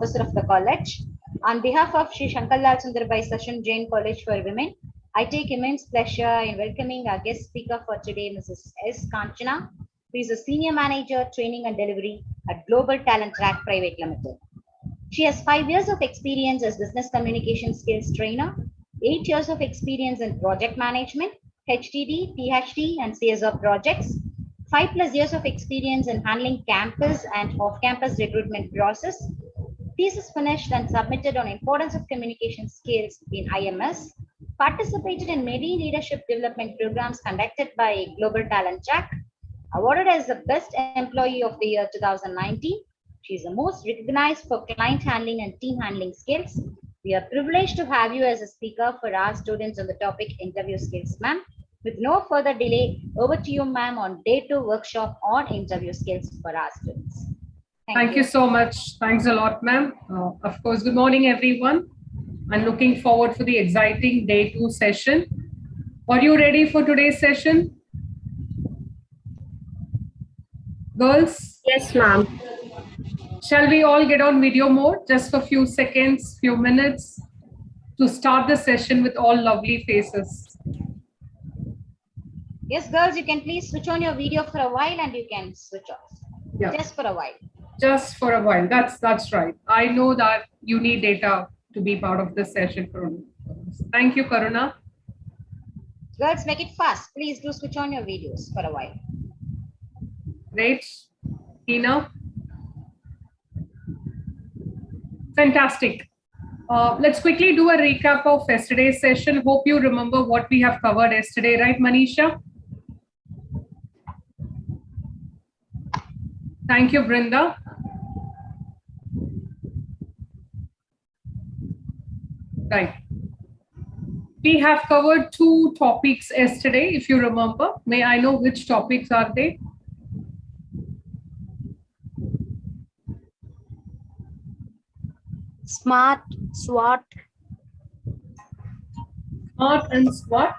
Officer of the college. On behalf of Shri Shankarlal Sundarbai Session Jain College for Women, I take immense pleasure in welcoming our guest speaker for today, Mrs. S. Kanchana, who is a Senior Manager, Training and Delivery at Global Talent Track Private Limited. She has 5 years of experience as Business Communication Skills Trainer, 8 years of experience in Project Management, HTD, PhD, and CSR projects, 5+ years of experience in handling campus and off-campus recruitment process, thesis finished and submitted on importance of communication skills in IMS, participated in many leadership development programs conducted by Global Talent Track, awarded as the Best Employee of the Year 2019. She is the most recognized for client handling and team handling skills. We are privileged to have you as a speaker for our students on the topic interview skills, ma'am. With no further delay, over to you, ma'am, on day 2 workshop on interview skills for our students. Thank you so much. Thanks a lot, ma'am. Of course, good morning, everyone. I'm looking forward for the exciting day 2 session. Are you ready for today's session? Girls? Yes, ma'am. Shall we all get on video mode just for a few seconds, few minutes to start the session with all lovely faces? Yes, girls, you can please switch on your video for a while and you can switch off. Yeah. Just for a while. Just for a while. That's right. I know that you need data to be part of this session, Karuna. Thank you, Karuna. Girls, make it fast. Please do switch on your videos for a while. Great. Tina? Fantastic. Let's quickly do a recap of yesterday's session. Hope you remember what we have covered yesterday, right, Manisha? Thank you, Brinda. Right. We have covered 2 topics yesterday, if you remember. May I know which topics are they? Smart, SWOT. Smart and SWOT.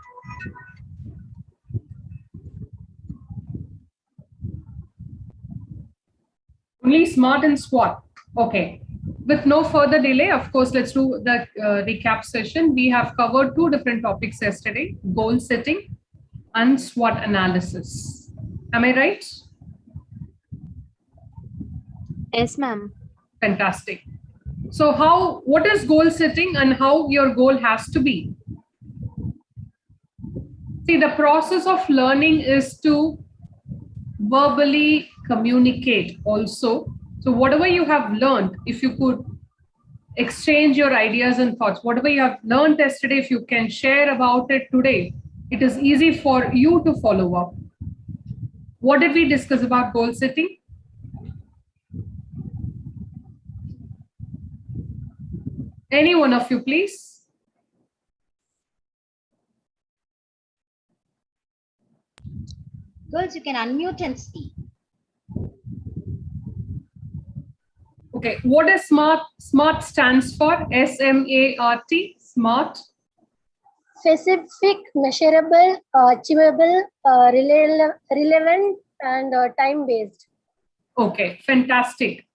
Only SMART and SWOT. Okay. With no further delay, of course, let's do the recap session. We have covered 2 different topics yesterday, goal setting and SWOT analysis. Am I right? Yes, ma'am. Fantastic. So what is goal setting and how your goal has to be? See, the process of learning is to verbally communicate also. So whatever you have learned, if you could exchange your ideas and thoughts, whatever you have learned yesterday, if you can share about it today, it is easy for you to follow up. What did we discuss about goal setting? Any one of you, please. Girls, you can unmute and speak. Okay, what is SMART? SMART stands for S-M-A-R-T, SMART. Specific, measurable, achievable, relevant, and time-based. Okay, fantastic.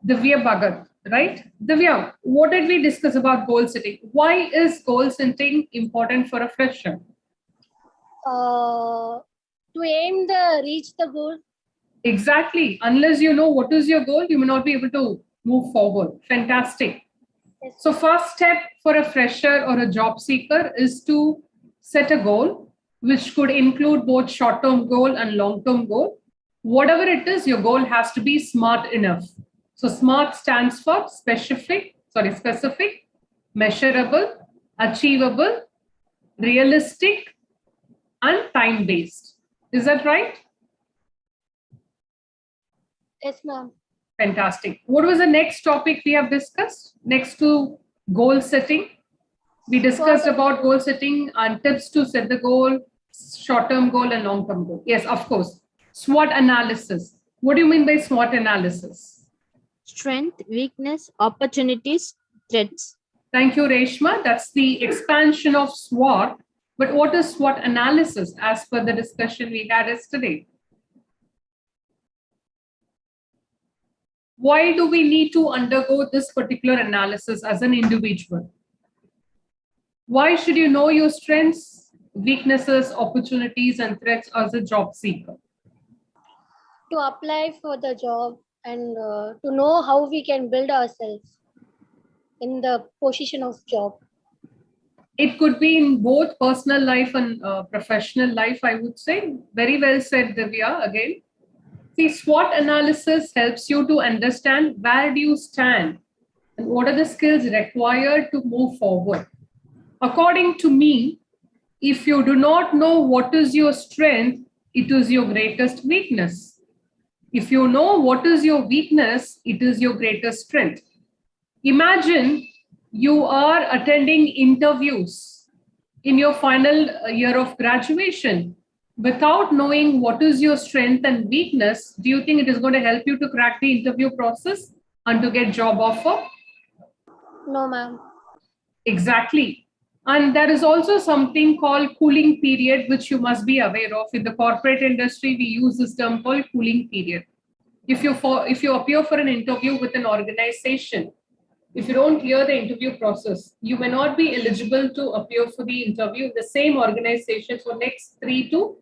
Divya Bhagat, right? Divya, what did we discuss about goal setting? Why is goal setting important for a fresher? To aim reach the goal. Exactly. Unless you know what is your goal, you may not be able to move forward. Fantastic. Yes. So first step for a fresher or a job seeker is to set a goal, which could include both short-term goal and long-term goal. Whatever it is, your goal has to be SMART enough. So SMART stands for specific, measurable, achievable, realistic, and time-based. Is that right? Yes, ma'am. Fantastic. What was the next topic we have discussed? Next to goal setting. We discussed about goal setting and tips to set the goal, short-term goal and long-term goal. Yes, of course. SWOT analysis. What do you mean by SWOT analysis? Strength, weakness, opportunities, threats. Thank you, Reshma. That's the expansion of SWOT. But what is SWOT analysis as per the discussion we had yesterday? Why do we need to undergo this particular analysis as an individual? Why should you know your strengths, weaknesses, opportunities, and threats as a job seeker? To apply for the job and to know how we can build ourselves in the position of job. It could be in both personal life and professional life, I would say. Very well said, Divya, again. See, SWOT analysis helps you to understand where do you stand and what are the skills required to move forward. According to me, if you do not know what is your strength, it is your greatest weakness. If you know what is your weakness, it is your greatest strength. Imagine you are attending interviews in your final year of graduation. Without knowing what is your strength and weakness, do you think it is going to help you to crack the interview process and to get job offer? No, ma'am. Exactly. And there is also something called cooling period, which you must be aware of. In the corporate industry, we use this term called cooling period. If you appear for an interview with an organization, if you don't clear the interview process, you may not be eligible to appear for the interview in the same organization for next 3 to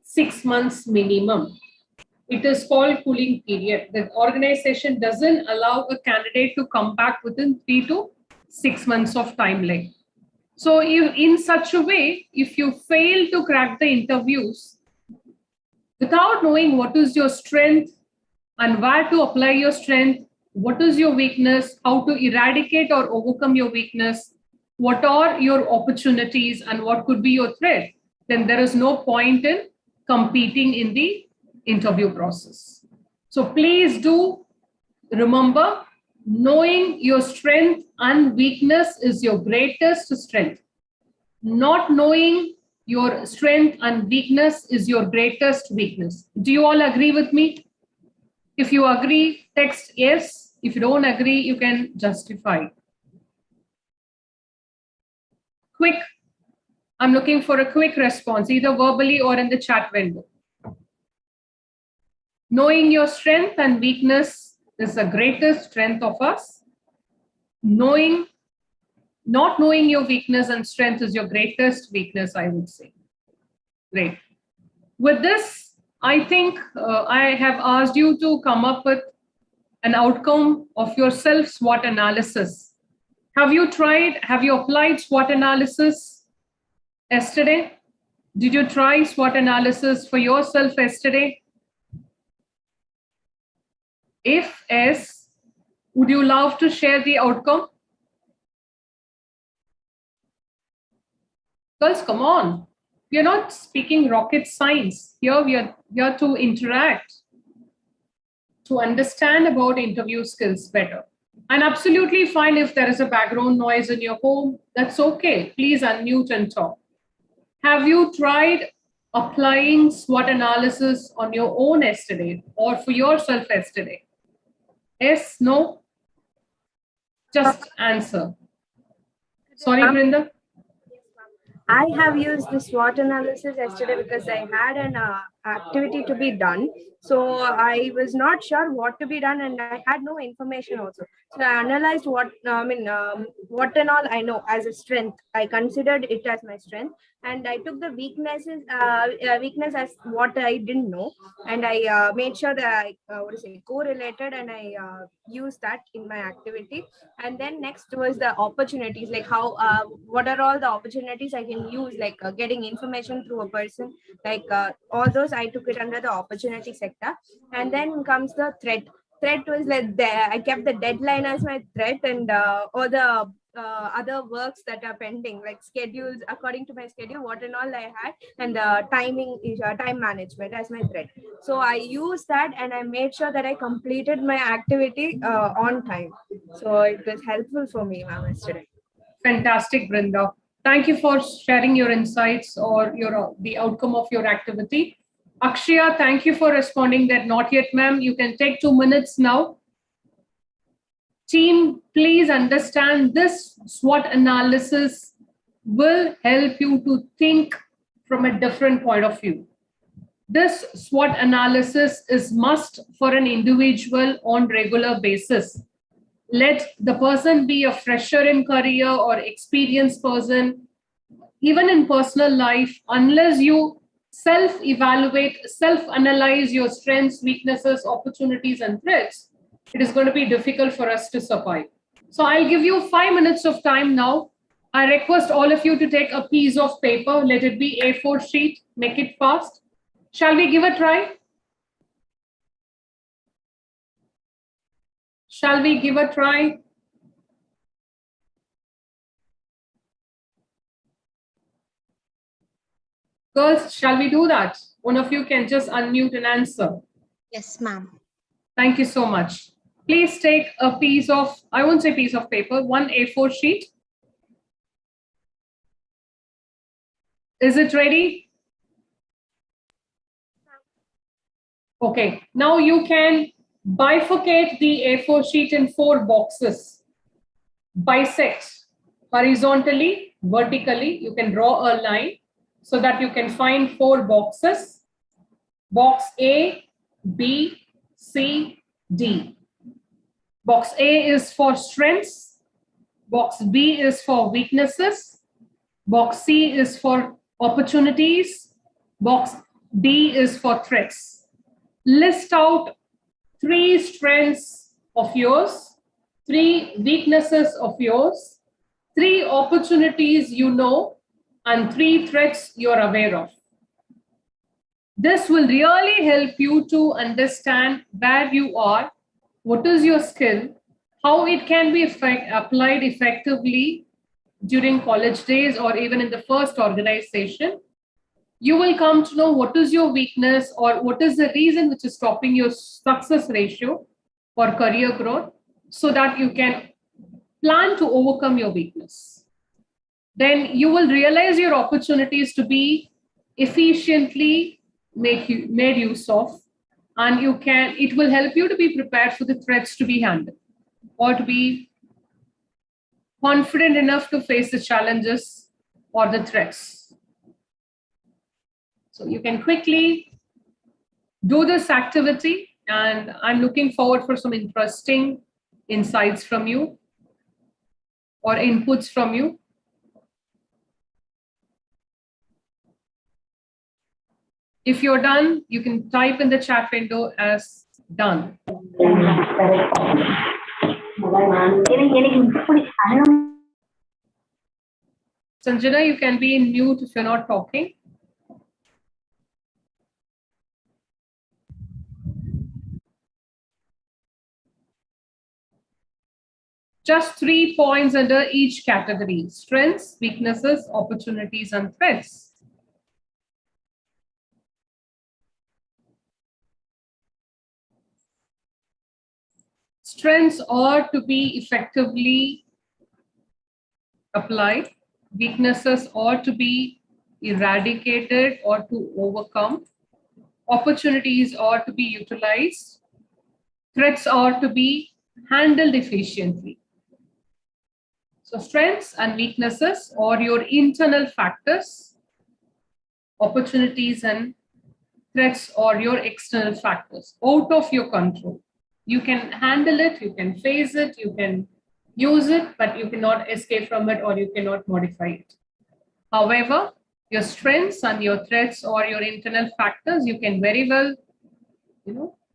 6 months minimum. It is called cooling period. The organization doesn't allow a candidate to come back within 3 to 6 months of timeline. So in such a way, if you fail to crack the interviews without knowing what is your strength and where to apply your strength, what is your weakness, how to eradicate or overcome your weakness, what are your opportunities and what could be your threat, then there is no point in competing in the interview process. So please do remember, knowing your strength and weakness is your greatest strength. Not knowing your strength and weakness is your greatest weakness. Do you all agree with me? If you agree, text yes. If you don't agree, you can justify. Quick. I'm looking for a quick response, either verbally or in the chat window. Knowing your strength and weakness is the greatest strength of us. Not knowing your weakness and strength is your greatest weakness, I would say. Great. With this, I think I have asked you to come up with an outcome of your self-SWOT analysis. Have you applied SWOT analysis yesterday? Did you try SWOT analysis for yourself yesterday? If yes, would you love to share the outcome? Girls, come on. We are not speaking rocket science. Here we are here to interact, to understand about interview skills better. And absolutely fine if there is a background noise in your home, that's okay. Please unmute and talk. Have you tried applying SWOT analysis on your own yesterday or for yourself yesterday? Yes, no? Just answer. Sorry, Brinda. I have used the SWOT analysis yesterday because I had an activity to be done. So I was not sure what to be done and I had no information also. So I analyzed what and all I know as a strength. I considered it as my strength and I took the weakness as what I didn't know. And I made sure that I correlated and I used that in my activity. And then next was the opportunities, like how what are all the opportunities I can use, like getting information through a person, like all those I took it under the opportunity sector. And then comes the threat was like I kept the deadline as my threat, and all the other works that are pending, like schedules according to my schedule, what and all I had, and the time management as my threat. So I used that and I made sure that I completed my activity on time. So it was helpful for me, ma'am, yesterday. Fantastic, Brinda. Thank you for sharing your insights or the outcome of your activity. Akshaya, thank you for responding that not yet, ma'am. You can take 2 minutes now. Team, please understand this SWOT analysis will help you to think from a different point of view. This SWOT analysis is must for an individual on regular basis. Let the person be a fresher in career or experienced person, even in personal life, unless you self-evaluate, self-analyze your strengths, weaknesses, opportunities, and threats, it is going to be difficult for us to survive. So I'll give you 5 minutes of time now. I request all of you to take a piece of paper. Let it be A4 sheet. Make it fast. Shall we give a try? Shall we give a try? Girls, shall we do that? One of you can just unmute and answer. Yes, ma'am. Thank you so much. Please take a piece of, I won't say piece of paper, one A4 sheet. Is it ready? Okay, now you can bifurcate the A4 sheet in 4 boxes. Bisect horizontally, vertically. You can draw a line so that you can find 4 boxes. Box A, B, C, D. Box A is for strengths. Box B is for weaknesses. Box C is for opportunities. Box D is for threats. List out 3 strengths of yours, 3 weaknesses of yours, 3 opportunities you know, and 3 threats you're aware of. This will really help you to understand where you are, what is your skill, how it can be applied effectively during college days or even in the first organization. You will come to know what is your weakness or what is the reason which is stopping your success ratio for career growth so that you can plan to overcome your weakness. Then you will realize your opportunities to be efficiently made use of, and it will help you to be prepared for the threats to be handled or to be confident enough to face the challenges or the threats. So you can quickly do this activity, and I'm looking forward for some interesting insights from you or inputs from you. If you're done, you can type in the chat window as done. Sanjana, you can be in mute if you're not talking. Just 3 points under each category: strengths, weaknesses, opportunities, and threats. Strengths are to be effectively applied. Weaknesses are to be eradicated or to overcome. Opportunities are to be utilized. Threats are to be handled efficiently. So strengths and weaknesses are your internal factors. Opportunities and threats are your external factors, out of your control. You can handle it, you can face it, you can use it, but you cannot escape from it or you cannot modify it. However, your strengths and your threats or your internal factors, you can very well,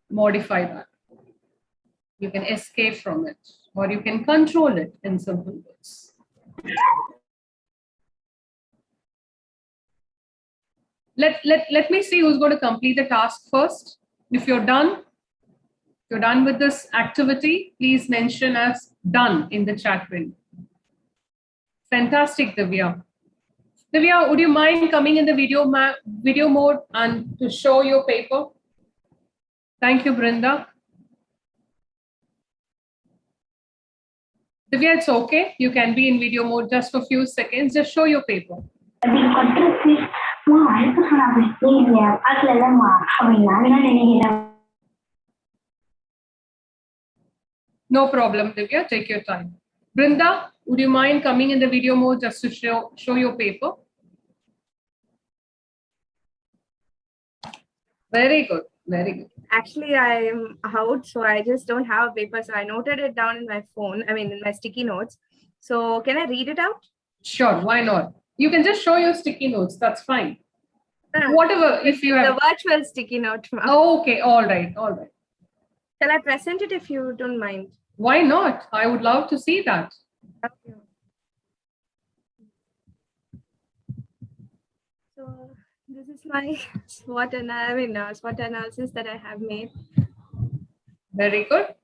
modify that. You can escape from it or you can control it, in simple words. Let me see who's going to complete the task first. If you're done with this activity, please mention as done in the chat window. Fantastic, Divya. Divya, would you mind coming in the video mode and to show your paper? Thank you, Brinda. Divya, it's okay. You can be in video mode just for a few seconds. Just show your paper. No problem, Divya. Take your time. Brinda, would you mind coming in the video mode just to show your paper? Very good. Very good. Actually, I am out, so I just don't have a paper. So I noted it down in my phone, in my sticky notes. So can I read it out? Sure. Why not? You can just show your sticky notes. That's fine. No, Whatever. If you have the virtual sticky note. Oh, okay. All right. All right. Shall I present it if you don't mind? Why not? I would love to see that. Okay. So this is my SWOT analysis that I have made. Very good.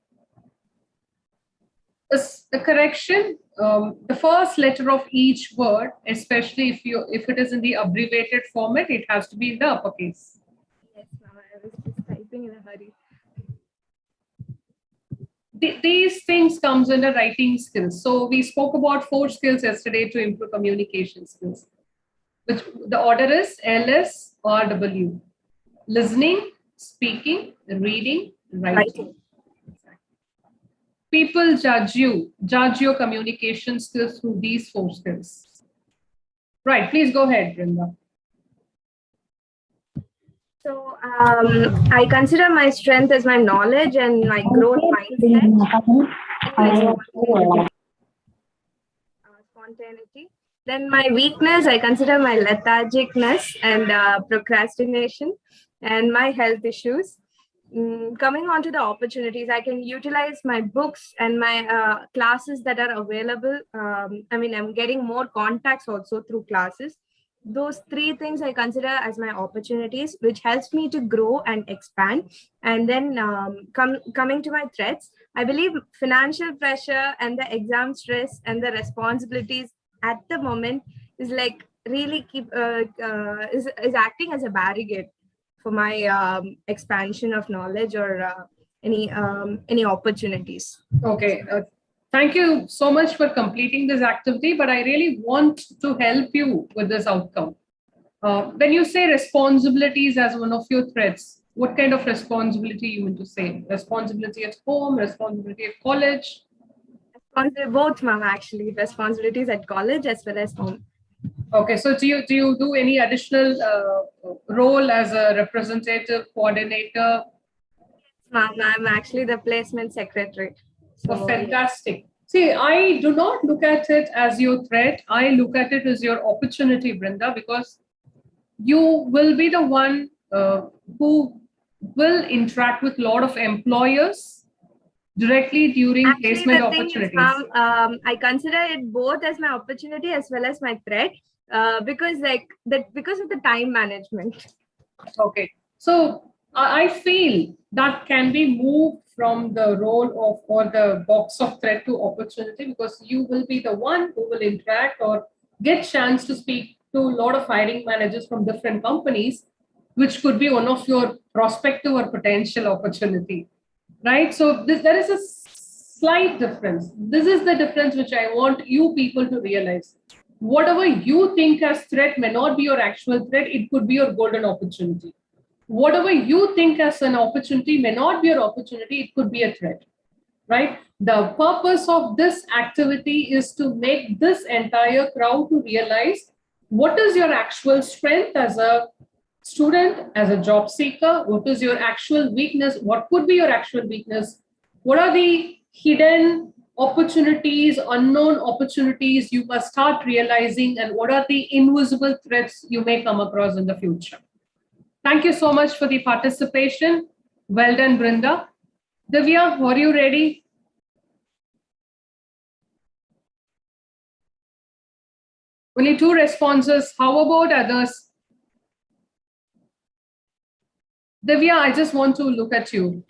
The correction, the first letter of each word, especially if it is in the abbreviated format, it has to be in the uppercase. Yes, ma'am. I was just typing in a hurry. These things comes under writing skills. So we spoke about 4 skills yesterday to improve communication skills, which the order is LSRW: listening, speaking, reading, writing. People judge your communication skills through these 4 skills. Right, please go ahead, Brinda. So I consider my strength as my knowledge and my growth mindset. Spontaneity. Then my weakness, I consider my lethargicness and procrastination and my health issues. Coming on to the opportunities, I can utilize my books and my classes that are available. I'm getting more contacts also through classes. Those 3 things I consider as my opportunities, which helps me to grow and expand. And then coming to my threats, I believe financial pressure and the exam stress and the responsibilities at the moment is like really is acting as a barricade for my expansion of knowledge or any opportunities. Okay. Thank you so much for completing this activity, but I really want to help you with this outcome. When you say responsibilities as one of your threats, what kind of responsibility you mean to say? Responsibility at home, responsibility at college? Both, ma'am, actually. Responsibilities at college as well as home. Okay, so do you do any additional role as a representative, coordinator? Ma'am, I'm actually the placement secretary. So, oh, fantastic. See, I do not look at it as your threat. I look at it as your opportunity, Brinda, because you will be the one who will interact with a lot of employers directly during actually, placement the thing opportunities. Is, I consider it both as my opportunity as well as my threat because of the time management. Okay. So I feel that can be moved from the role of or the box of threat to opportunity, because you will be the one who will interact or get chance to speak to a lot of hiring managers from different companies, which could be one of your prospective or potential opportunity, right? So there is a slight difference. This is the difference which I want you people to realize. Whatever you think as threat may not be your actual threat. It could be your golden opportunity. Whatever you think as an opportunity may not be your opportunity. It could be a threat, right? The purpose of this activity is to make this entire crowd to realize what is your actual strength as a student, as a job seeker. What is your actual weakness? What could be your actual weakness? What are the hidden opportunities, unknown opportunities you must start realizing, and what are the invisible threats you may come across in the future? Thank you so much for the participation. Well done, Brinda. Divya, are you ready? Only 2 responses. How about others? Divya, I just want to look at you.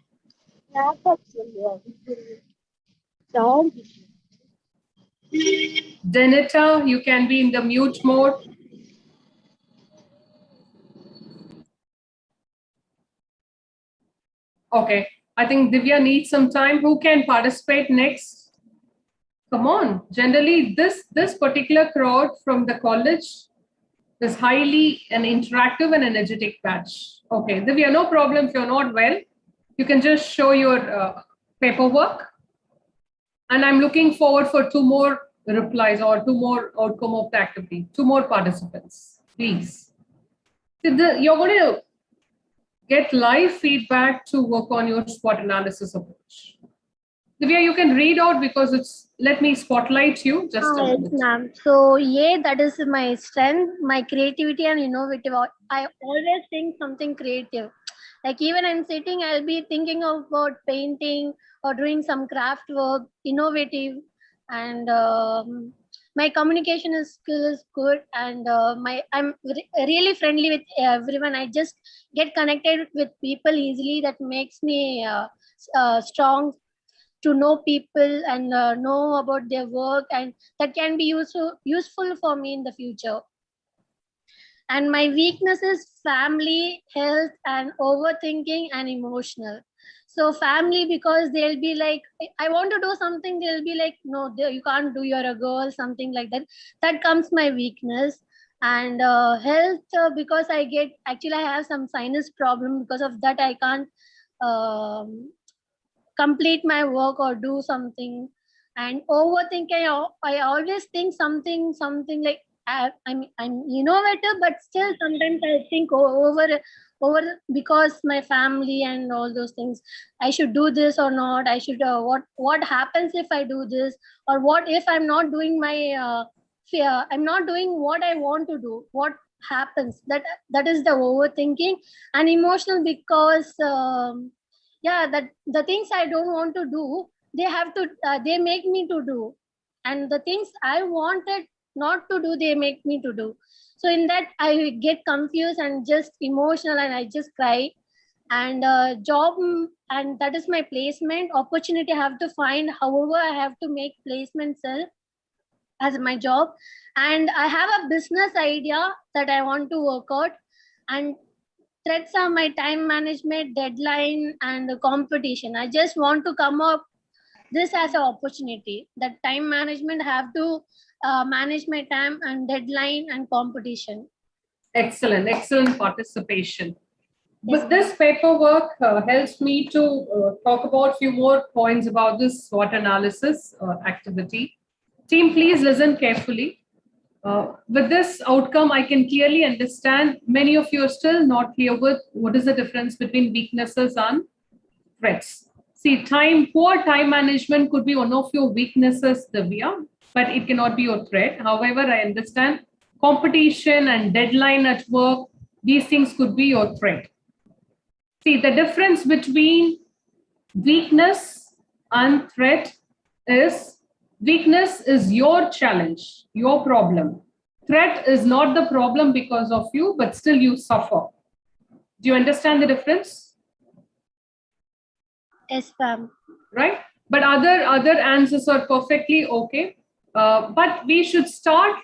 Denita, you can be in the mute mode. Okay, I think Divya needs some time. Who can participate next? Come on. Generally, this particular crowd from the college is highly an interactive and energetic batch. Okay, Divya, no problem if you're not well. You can just show your paperwork. And I'm looking forward for 2 more replies or 2 more outcome of the activity. 2 more participants, please. You're going to get live feedback to work on your SWOT analysis approach. Divya, you can read out because it's, let me spotlight you just a Yes, minute. ma'am. So, yeah, that is my strength, my creativity and innovative. I always think something creative. Like even I'm sitting, I'll be thinking about painting or doing some craft work, innovative, and my communication skill is good, and I'm really friendly with everyone. I just get connected with people easily. That makes me strong to know people and know about their work, and that can be useful for me in the future. And my weakness is family, health, and overthinking and emotional. So family, because they'll be like, I want to do something, they'll be like, no, you can't do, you're a girl, something like that. That comes my weakness. And health, because I have some sinus problem. Because of that, I can't um, complete my work or do something. And overthinking, I always think something like I'm innovative, but still sometimes I think over, because my family and all those things. I should do this or not. I should what happens if I do this, or what if I'm not doing my fear. I'm not doing what I want to do. What happens? That is the overthinking. And emotional, because yeah, that the things I don't want to do, they make me to do, and the things I wanted not to do, they make me to do. So in that, I get confused and just emotional, and I just cry. And job, and that is my placement opportunity. I have to find, however I have to make placement self as my job. And I have a business idea that I want to work out. And threats are my time management, deadline, and the competition. I just want to come up this as an opportunity. That time management, have to manage my time and deadline and competition. Excellent, excellent participation. Yes. But this paperwork helps me to talk about a few more points about this SWOT analysis activity. Team, please listen carefully. With this outcome, I can clearly understand many of you are still not clear with what is the difference between weaknesses and threats. See, poor time management could be one of your weaknesses, Divya, but it cannot be your threat. However, I understand competition and deadline at work, these things could be your threat. See, the difference between weakness and threat is weakness is your challenge, your problem. Threat is not the problem because of you, but still you suffer. Do you understand the difference? Yes, ma'am. Right? But other answers are perfectly okay. But we should start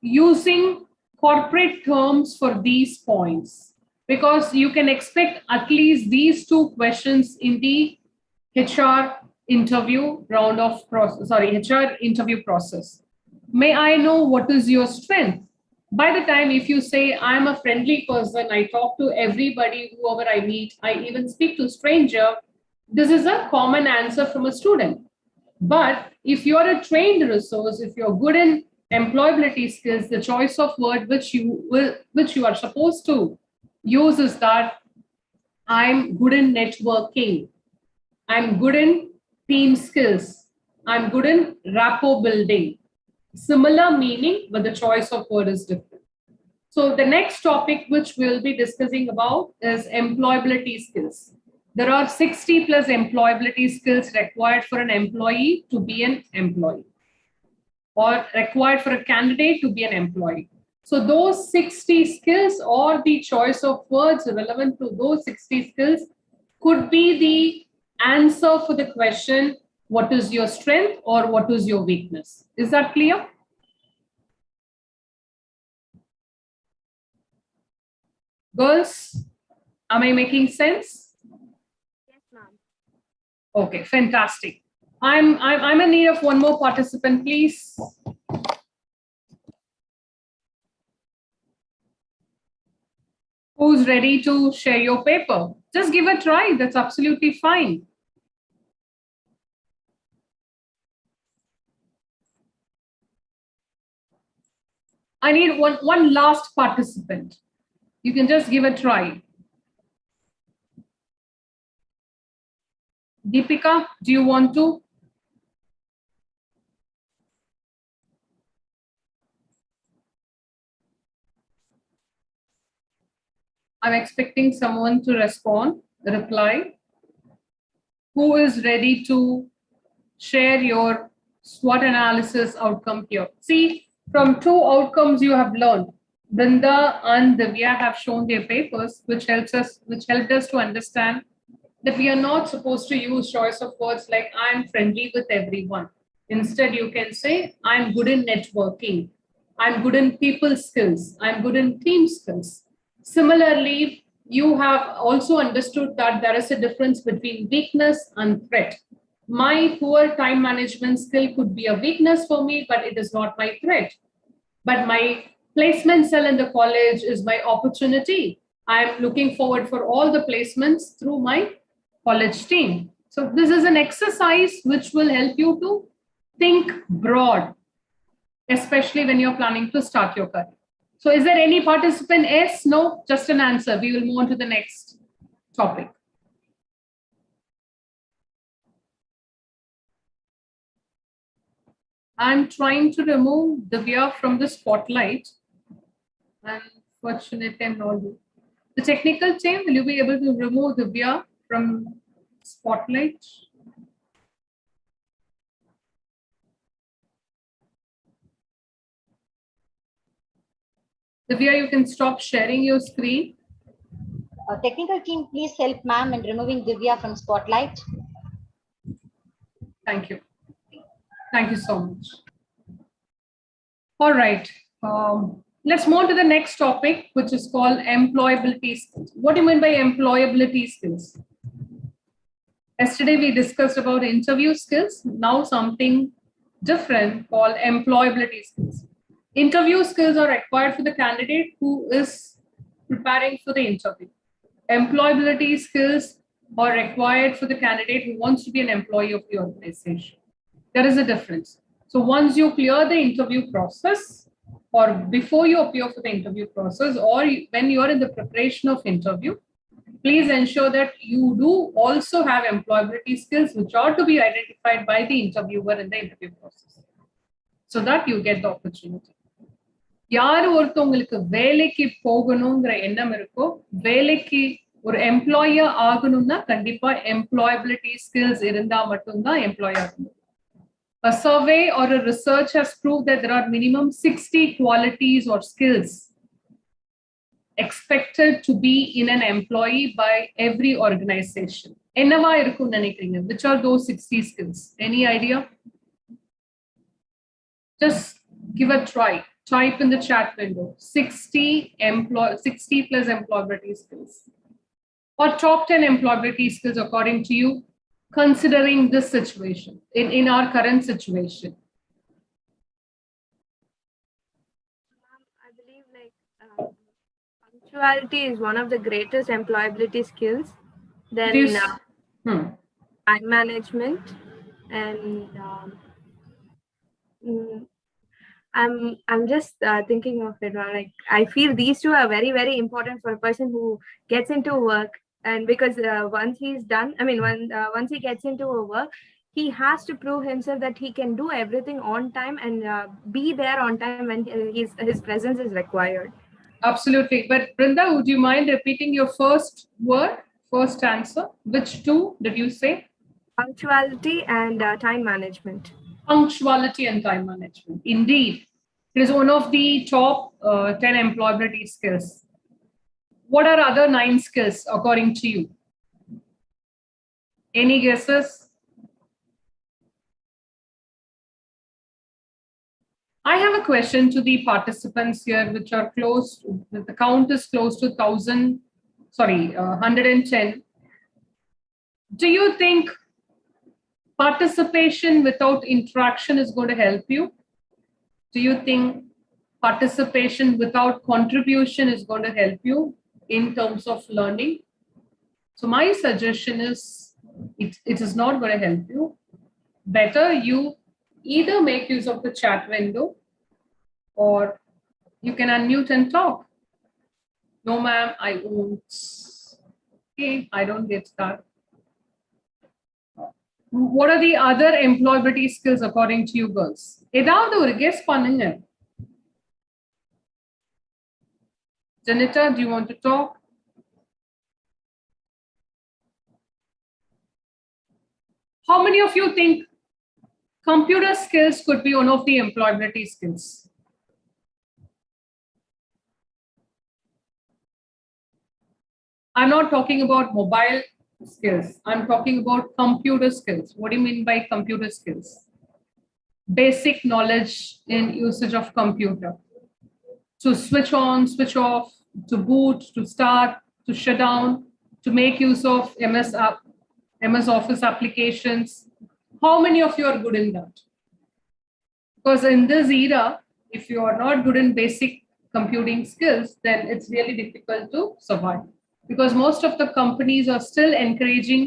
using corporate terms for these points, because you can expect at least these two questions in the HR interview round of process, HR interview process. May I know what is your strength? By the time, if you say, I'm a friendly person, I talk to everybody, whoever I meet, I even speak to stranger, this is a common answer from a student. But if you're a trained resource, if you're good in employability skills, the choice of word which you are supposed to use is that I'm good in networking, I'm good in team skills, I'm good in rapport building. Similar meaning, but the choice of word is different. So the next topic which we'll be discussing about is employability skills. There are 60 plus employability skills required for an employee to be an employee, or required for a candidate to be an employee. So those 60 skills, or the choice of words relevant to those 60 skills, could be the answer for the question, what is your strength or what is your weakness? Is that clear? Girls, am I making sense? Yes, ma'am. Okay, fantastic. I'm in need of one more participant, please. Who's ready to share your paper? Just give a try. That's absolutely fine. I need one last participant. You can just give a try. Deepika, do you want to? I'm expecting someone to reply. Who is ready to share your SWOT analysis outcome here? See, from 2 outcomes you have learned. Brinda and Divya have shown their papers, which helped us to understand that we are not supposed to use choice of words like I'm friendly with everyone. Instead, you can say I'm good in networking, I'm good in people skills, I'm good in team skills. Similarly, you have also understood that there is a difference between weakness and threat. My poor time management skill could be a weakness for me, but it is not my threat. But my placement cell in the college is my opportunity. I'm looking forward for all the placements through my college team. So this is an exercise which will help you to think broad, especially when you're planning to start your career. So is there any participant? Yes, no, just an answer. We will move on to the next topic. I'm trying to remove Divya from the spotlight. Unfortunately, I'm not. The technical team, will you be able to remove Divya from spotlight? Divya, you can stop sharing your screen. Technical team, please help ma'am in removing Divya from spotlight. Thank you. Thank you so much. All right. Let's move on to the next topic, which is called employability skills. What do you mean by employability skills? Yesterday, we discussed about interview skills. Now something different called employability skills. Interview skills are required for the candidate who is preparing for the interview. Employability skills are required for the candidate who wants to be an employee of the organization. There is a difference. So once you clear the interview process, or before you appear for the interview process, or when you are in the preparation of interview, please ensure that you do also have employability skills which are to be identified by the interviewer in the interview process, so that you get the opportunity. யார் ஒருத்தவங்களுக்கு வேலைக்கு போகணுங்கிற எண்ணம் இருக்கோ, வேலைக்கு ஒரு employer ஆகணும்னா கண்டிப்பா எம்ப்ளாயபிலிட்டி ஸ்கில்ஸ் இருந்தா மட்டும்தான் எம்ப்ளாயர் ஆகணும். A survey or a research has proved that there are minimum 60 qualities or skills expected to be in an employee by every organization. என்னவா இருக்கும்னு நினைக்கிறீங்க? Which are those 60 skills? Any idea? Just give a try. Type in the chat window 60 plus employability skills, or top 10 employability skills according to you, considering this situation in our current situation. I believe punctuality is one of the greatest employability skills. Then time management, and I'm just thinking of it. Like I feel these two are very, very important for a person who gets into work, and because once he's done, once he gets into a work, he has to prove himself that he can do everything on time and be there on time when his presence is required. Absolutely. But Brinda, would you mind repeating your first answer? Which two did you say? Punctuality and time management. Punctuality and time management. Indeed, it is one of the top 10 employability skills. What are other 9 skills according to you? Any guesses? I have a question to the participants here, which are close, the count is close to 110. Do you think participation without interaction is going to help you? Do you think participation without contribution is going to help you in terms of learning? So my suggestion is it is not going to help you. Better you either make use of the chat window, or you can unmute and talk. No, ma'am, I won't. Okay, I don't get that. What are the other employability skills according to you girls? ஏதாவது ஒரு guess பண்ணுங்க. Janita, do you want to talk? How many of you think computer skills could be one of the employability skills? I'm not talking about mobile skills. I'm talking about computer skills. What do you mean by computer skills? Basic knowledge in usage of computer. To switch on, switch off, to boot, to start, to shut down, to make use of MS Office applications. How many of you are good in that? Because in this era, if you are not good in basic computing skills, then it's really difficult to survive. Because most of the companies are still encouraging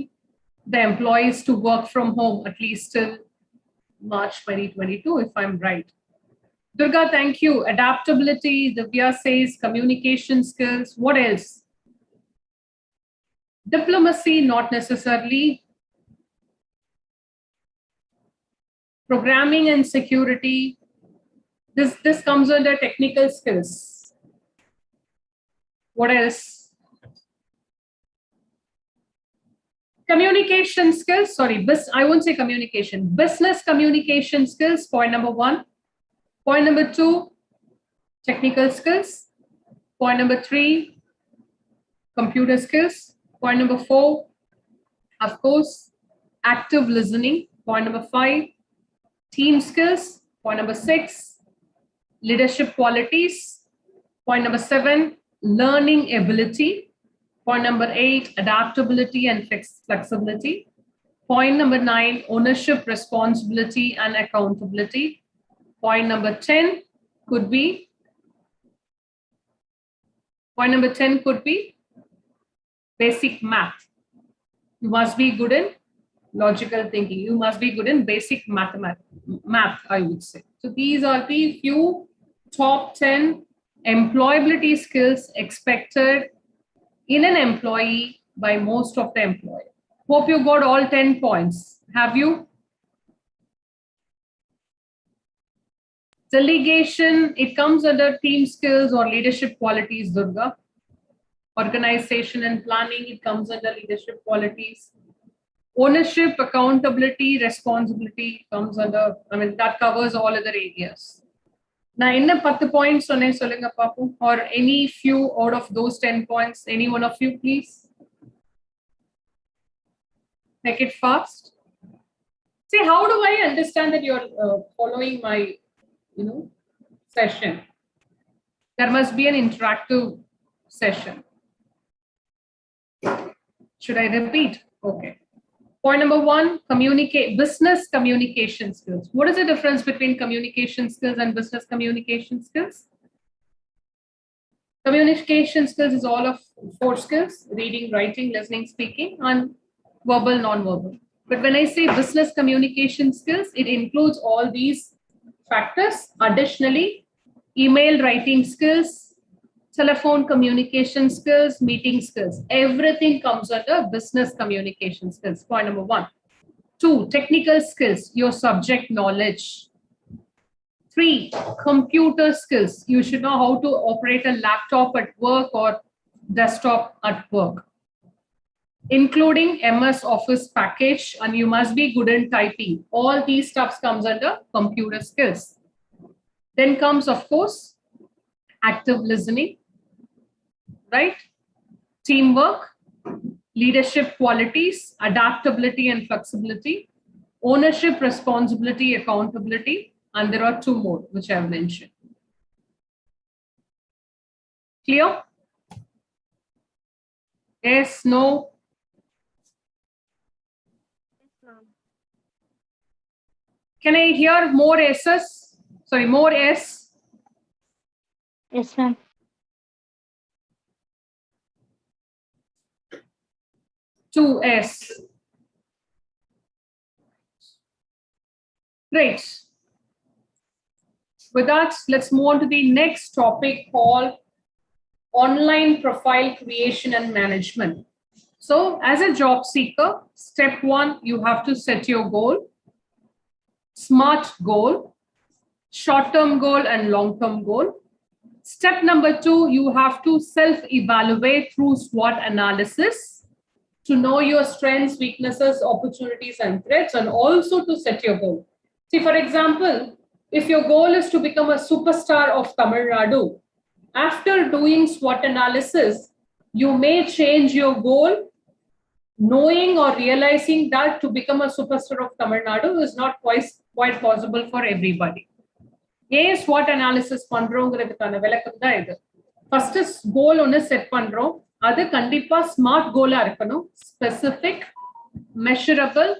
the employees to work from home, at least till March 2022, if I'm right. Durga, thank you. Adaptability, Divya says communication skills. What else? Diplomacy, not necessarily. Programming and security. This comes under technical skills. What else? Communication skills, sorry, I won't say communication. Business communication skills, point number 1. Point number 2, technical skills. Point number 3, computer skills. Point number 4, of course, active listening. Point number 5, team skills. Point number 6, leadership qualities. Point number 7, learning ability. Point number 8, adaptability and flexibility. Point number 9, ownership, responsibility and accountability. Point number 10 could be basic math. You must be good in logical thinking. You must be good in basic math, I would say. So these are the few top 10 employability skills expected in an employee by most of the employees. Hope you got all 10 points. Have you? Delegation, it comes under team skills or leadership qualities, Durga. Organization and planning, it comes under leadership qualities. Ownership, accountability, responsibility comes under, that covers all other areas. Now, in the 10 points, or any few out of those 10 points, any one of you, please. Make it fast. See, how do I understand that you're following my, session? There must be an interactive session. Should I repeat? Okay. Point number 1, business communication skills. What is the difference between communication skills and business communication skills? Communication skills is all of 4 skills: reading, writing, listening, speaking, and verbal, non-verbal. But when I say business communication skills, it includes all these factors. Additionally, email writing skills, telephone communication skills, meeting skills. Everything comes under business communication skills. Point number 1. 2, technical skills, your subject knowledge. 3, computer skills. You should know how to operate a laptop at work or desktop at work, including MS Office package, and you must be good in typing. All these stuffs comes under computer skills. Then comes, of course, active listening, right? Teamwork, leadership qualities, adaptability and flexibility, ownership, responsibility, accountability, and there are 2 more which I have mentioned. Clear? Yes, no? Can I hear more S's? Sorry, more S? Yes, ma'am. Two S. Great. With that, let's move on to the next topic called online profile creation and management. So as a job seeker, step one, you have to set your goal, SMART goal, short-term goal and long-term goal. Step number two, you have to self-evaluate through SWOT analysis to know your strengths, weaknesses, opportunities, and threats, and also to set your goal. See, for example, if your goal is to become a superstar of Tamil Nadu, after doing SWOT analysis, you may change your goal, knowing or realizing that to become a superstar of Tamil Nadu is not quite possible for everybody. ஏன் SWOT analysis பண்றோங்கிறதுக்கான விளக்கம் தான் இது. First goal ஒன்று set பண்றோம், அது கண்டிப்பா smart கோலா இருக்கணும். Specific, measurable,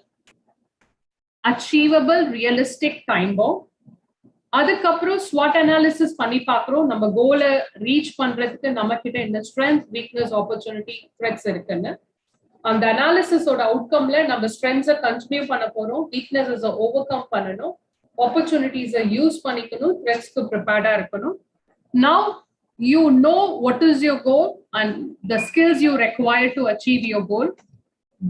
achievable, realistic time bound. அதுக்கப்புறம் SWOT analysis பண்ணி பார்க்குறோம் நம்ம கோலை ரீச் பண்றதுக்கு நம்ம கிட்ட இந்த ஸ்ட்ரென்த், வீக்னஸ், ஆப்பர்ச்சுனிட்டி, த்ரெட்ஸ் இருக்குன்னு. அந்த அனாலிசிஸோட அவுட்கம்ல நம்ம ஸ்ட்ரென்த்ஸை கண்டினியூ பண்ண போறோம், வீக்னஸை ஓவர் கம் பண்ணணும், opportunities are used panikano, threats to prepare irukano. Now you know what is your goal and the skills you require to achieve your goal.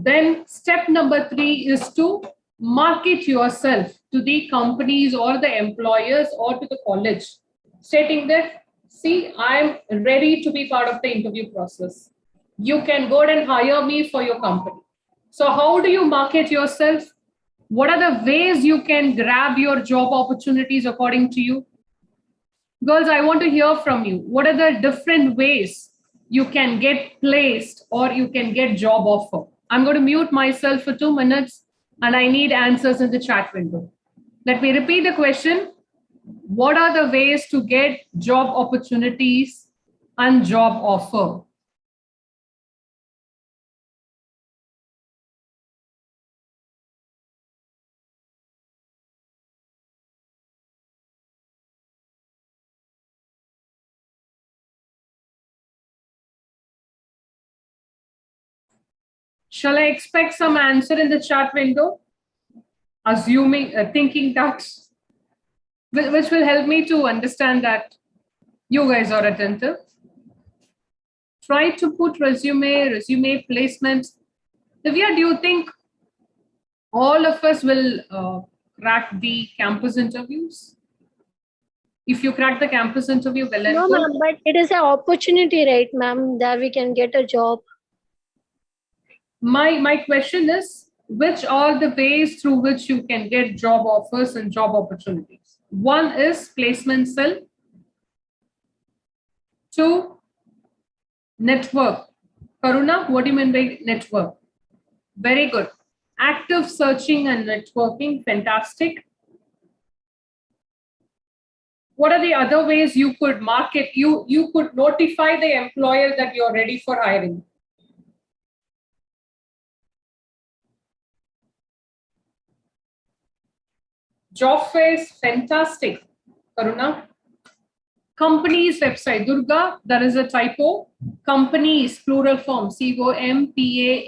Then step number 3 is to market yourself to the companies or the employers or to the college, stating that, see, I am ready to be part of the interview process. You can go and hire me for your company. So how do you market yourself? What are the ways you can grab your job opportunities according to you? Girls, I want to hear from you. What are the different ways you can get placed or you can get job offer? I'm going to mute myself for 2 minutes and I need answers in the chat window. Let me repeat the question. What are the ways to get job opportunities and job offer? Shall I expect some answer in the chat window? Assuming, thinking that, which will help me to understand that you guys are attentive. Try to put resume placements. Divya, do you think all of us will crack the campus interviews? If you crack the campus interview, well and No, good. ma'am, but it is an opportunity, right, ma'am, that we can get a job. My question is, which are the ways through which you can get job offers and job opportunities? One is placement cell. 2, network. Karuna, what do you mean by network? Very good. Active searching and networking, fantastic. What are the other ways you could market? You could notify the employer that you're ready for hiring. Job fairs, fantastic. Karuna. Companies website, Durga, there is a typo. Companies, plural form, COMPANIES.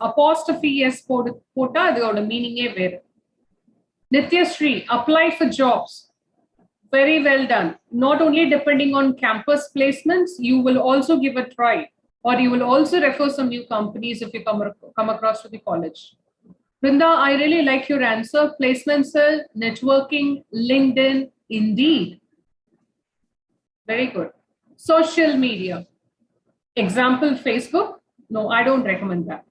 Apostrophe S pota, the meaning a where. Nityashree, apply for jobs. Very well done. Not only depending on campus placements, you will also give a try, or you will also refer some new companies if you come across to the college. Brinda, I really like your answer. Placement cell, networking, LinkedIn, Indeed. Very good. Social media. Example, Facebook. No, I don't recommend that.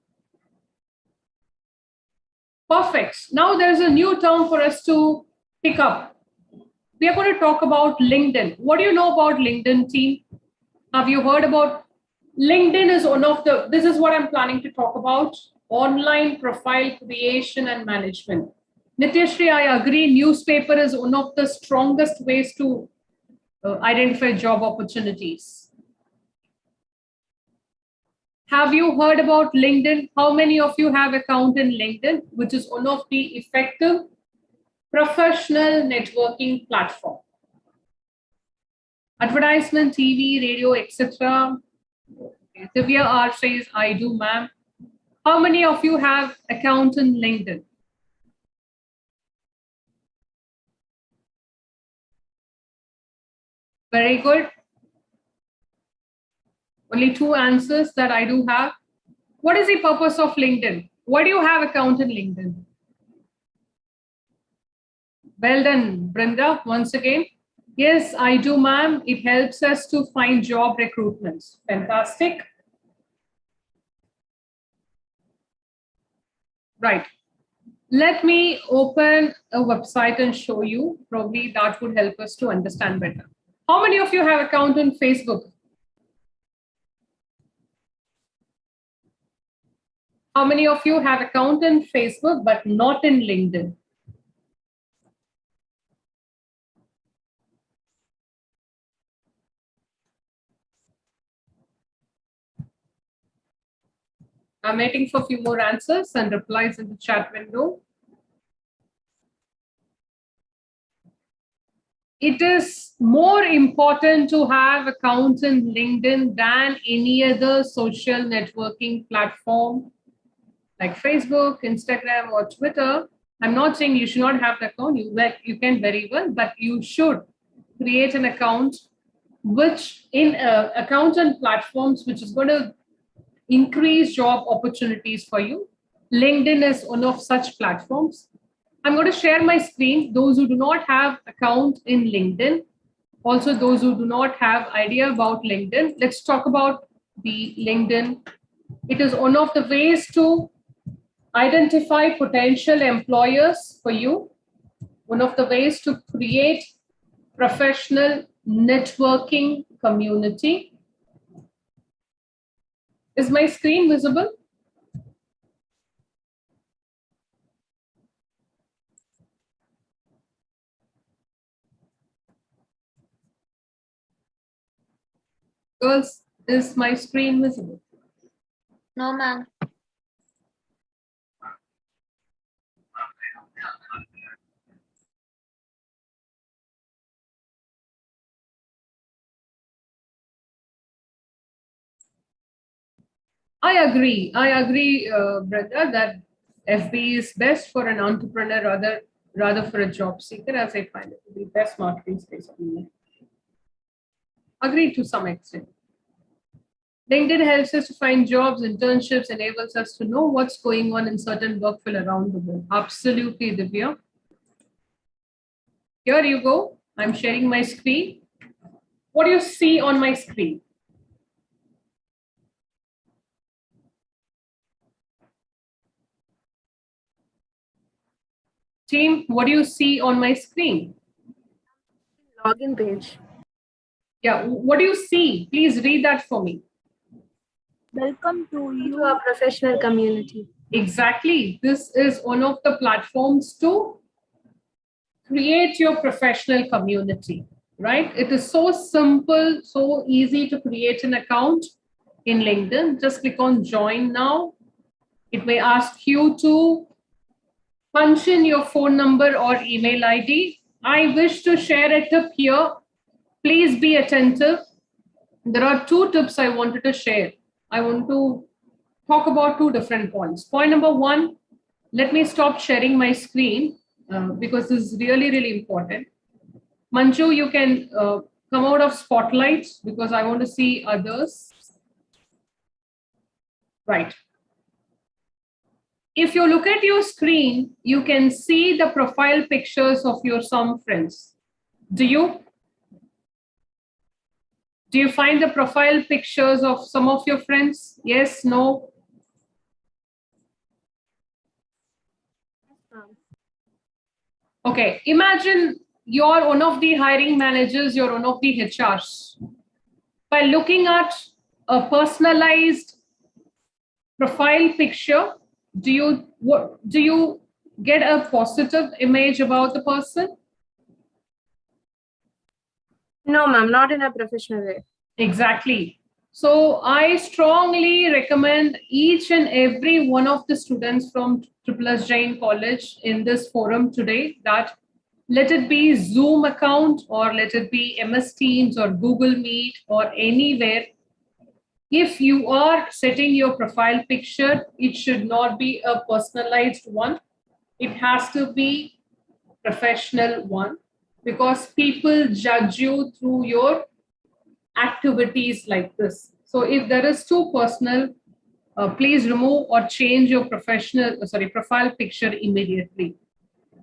Perfect. Now there's a new term for us to pick up. We are going to talk about LinkedIn. What do you know about LinkedIn, team? Have you heard about LinkedIn? Is one of the, this is what I'm planning to talk about, online profile creation and management. Nityashree, I agree, newspaper is one of the strongest ways to identify job opportunities. Have you heard about LinkedIn? How many of you have account in LinkedIn, which is one of the effective professional networking platform? Advertisement, TV, radio, etc. Divya R says, I do, ma'am. How many of you have account in LinkedIn? Very good. Only 2 answers that I do have. What is the purpose of LinkedIn? Why do you have account in LinkedIn? Well done, Brinda, once again. Yes, I do, ma'am. It helps us to find job recruitments. Fantastic. Right. Let me open a website and show you. Probably that would help us to understand better. How many of you have account on Facebook? How many of you have account in Facebook but not in LinkedIn? I'm waiting for a few more answers and replies in the chat window. It is more important to have accounts in LinkedIn than any other social networking platform like Facebook, Instagram, or Twitter. I'm not saying you should not have the account. You can very well, but you should create an account which in accounts and platforms which is going to increase job opportunities for you. LinkedIn is one of such platforms. I'm going to share my screen. Those who do not have account in LinkedIn, also those who do not have idea about LinkedIn, let's talk about the LinkedIn. It is one of the ways to identify potential employers for you, one of the ways to create professional networking community. Is my screen visible? Girls, is my screen visible? No, ma'am. I agree, Brenda, that FB is best for an entrepreneur rather for a job seeker, as I find it to be best marketing space. Agree to some extent. LinkedIn helps us to find jobs, internships, enables us to know what's going on in certain workflow around the world. Absolutely, Divya. Here you go. I'm sharing my screen. What do you see on my screen? Team, what do you see on my screen? Login page. Yeah, what do you see? Please read that for me. Welcome to To our professional community. Exactly. This is one of the platforms to create your professional community, right? It is so simple, so easy to create an account in LinkedIn. Just click on join now. It may ask you to punch in your phone number or email ID. I wish to share a tip here. Please be attentive. There are two tips I wanted to share. I want to talk about two different points. Point number one, let me stop sharing my screen because this is really, really important. Manju, you can come out of spotlight because I want to see others. Right. If you look at your screen, you can see the profile pictures of your some friends. Do you? Do you find the profile pictures of some of your friends? Yes, no? Okay, imagine you're one of the hiring managers, you're one of the HRs. By looking at a personalized profile picture, do you get a positive image about the person? No, ma'am, not in a professional way. Exactly. So I strongly recommend each and every one of the students from Triple Jain College in this forum today that let it be Zoom account or let it be MS Teams or Google Meet or anywhere. If you are setting your profile picture, it should not be a personalized one. It has to be professional one because people judge you through your activities like this. So if there is too personal, please remove or change your profile picture immediately,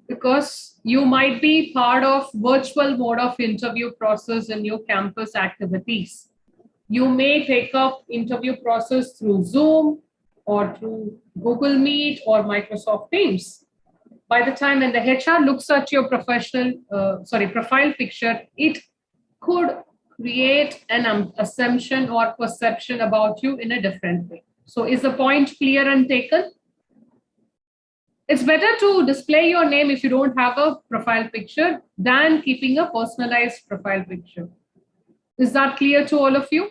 because you might be part of virtual mode of interview process in your campus activities. You may take up interview process through Zoom or through Google Meet or Microsoft Teams. By the time when the HR looks at your profile picture, it could create an assumption or perception about you in a different way. So is the point clear and taken? It's better to display your name if you don't have a profile picture than keeping a personalized profile picture. Is that clear to all of you?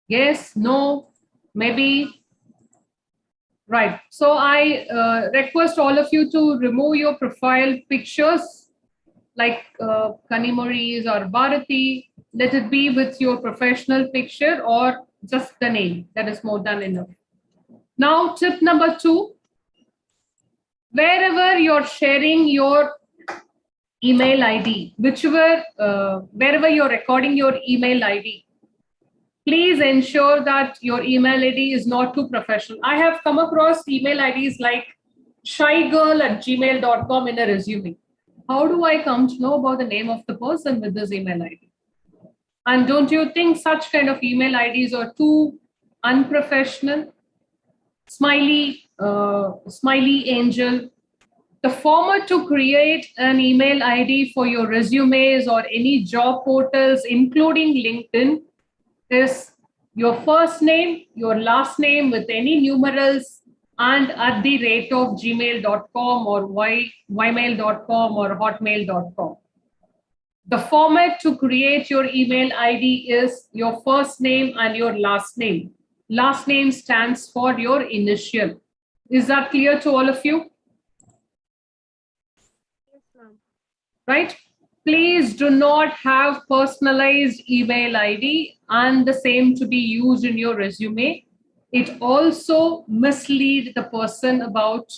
Yes, no, maybe. Right. So I request all of you to remove your profile pictures like Kanimori's or Bharati. Let it be with your professional picture or just the name. That is more than enough. Now, tip number 2, wherever you're sharing your email ID, wherever you're recording your email ID, please ensure that your email ID is not too professional. I have come across email IDs like shygirl@gmail.com in a resume. How do I come to know about the name of the person with this email ID? And don't you think such kind of email IDs are too unprofessional? Smiley Angel. The format to create an email ID for your resumes or any job portals, including LinkedIn, is your first name, your last name with any numerals, and @gmail.com or ymail.com or hotmail.com. The format to create your email ID is your first name and your last name. Last name stands for your initial. Is that clear to all of you? Yes, ma'am. Right? Please do not have personalized email ID and the same to be used in your resume. It also mislead the person about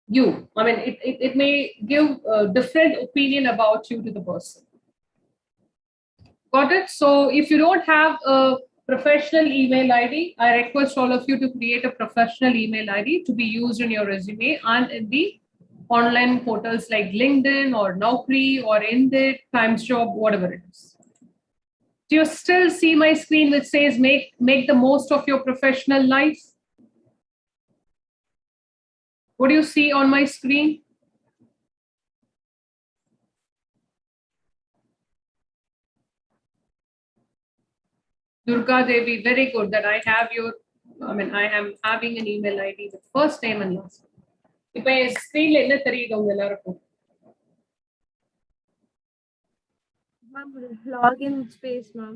you. I mean, it may give a different opinion about you to the person. Got it? So if you don't have a professional email ID, I request all of you to create a professional email ID to be used in your resume and in the online portals like LinkedIn or Naukri or Indeed, TimesJob, whatever it is. Do you still see my screen which says make the most of your professional life? What do you see on my screen? Durga Devi, very good that I am having an email ID with first name and last name. இப்போ என் ஸ்கிரீன்ல என்ன தெரியுது உங்க எல்லாருக்கும்? Ma'am, login space, ma'am.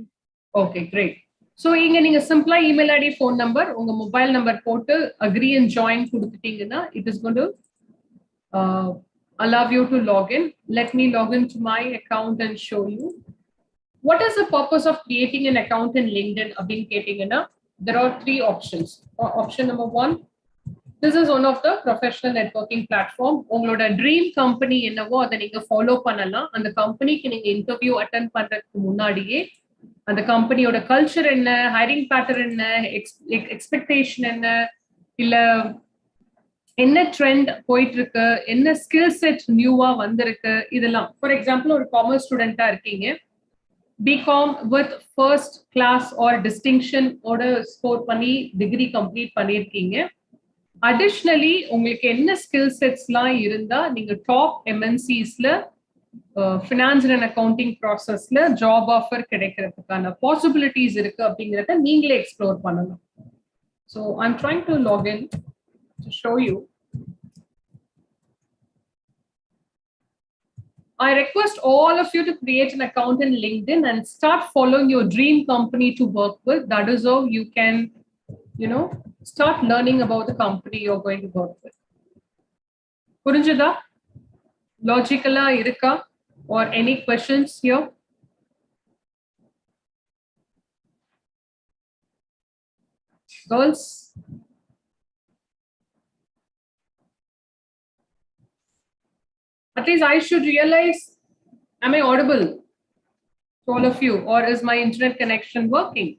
Okay, great. So இங்க நீங்க சிம்பிளா email ID, phone number, உங்க mobile number போட்டு agree and join கொடுத்துட்டீங்கன்னா it is going to allow you to log in. Let me log into my account and show you. What is the purpose of creating an account in LinkedIn? There are 3 options. Option number 1, this is one of the professional networking platform. உங்களோட dream company என்னவோ அதை நீங்க follow பண்ணலாம். அந்த கம்பெனிக்கு நீங்க interview attend பண்றதுக்கு முன்னாடியே அந்த கம்பெனியோட கல்ச்சர் என்ன, ஹைரிங் பேட்டர்ன் என்ன, எக்ஸ்பெக்டேஷன் என்ன, இல்ல என்ன ட்ரெண்ட் போயிட்டு இருக்கு, என்ன ஸ்கில் செட் நியூவா வந்திருக்கு, இதெல்லாம். ஃபார் எக்ஸாம்பிள் ஒரு காமர்ஸ் ஸ்டூடெண்டா இருக்கீங்க, BCom with first class or distinction ஓட ஸ்கோர் பண்ணி டிகிரி கம்ப்ளீட் பண்ணியிருக்கீங்க. அடிஷ்னலி உங்களுக்கு என்ன ஸ்கில் செட்ஸ்லாம் இருந்தா நீங்க டாப் எம்என்சிஸ்ல ஃபினான்ஸ் அண்ட் அக்கௌண்டிங் ப்ராசஸ்ல ஜாப் ஆஃபர் கிடைக்கிறதுக்கான பாசிபிலிட்டிஸ் இருக்கு அப்படிங்கிறத நீங்களே எக்ஸ்ப்ளோர் பண்ணணும். So I am trying to login to show you. I request all of you to create an account in LinkedIn and start following your dream company to work with. That is how you can, start learning about the company you're going to work with. Purinjada? Logicala irukka? Or any questions here? Girls? At least I should realize, am I audible? to all of you, or is my internet connection working?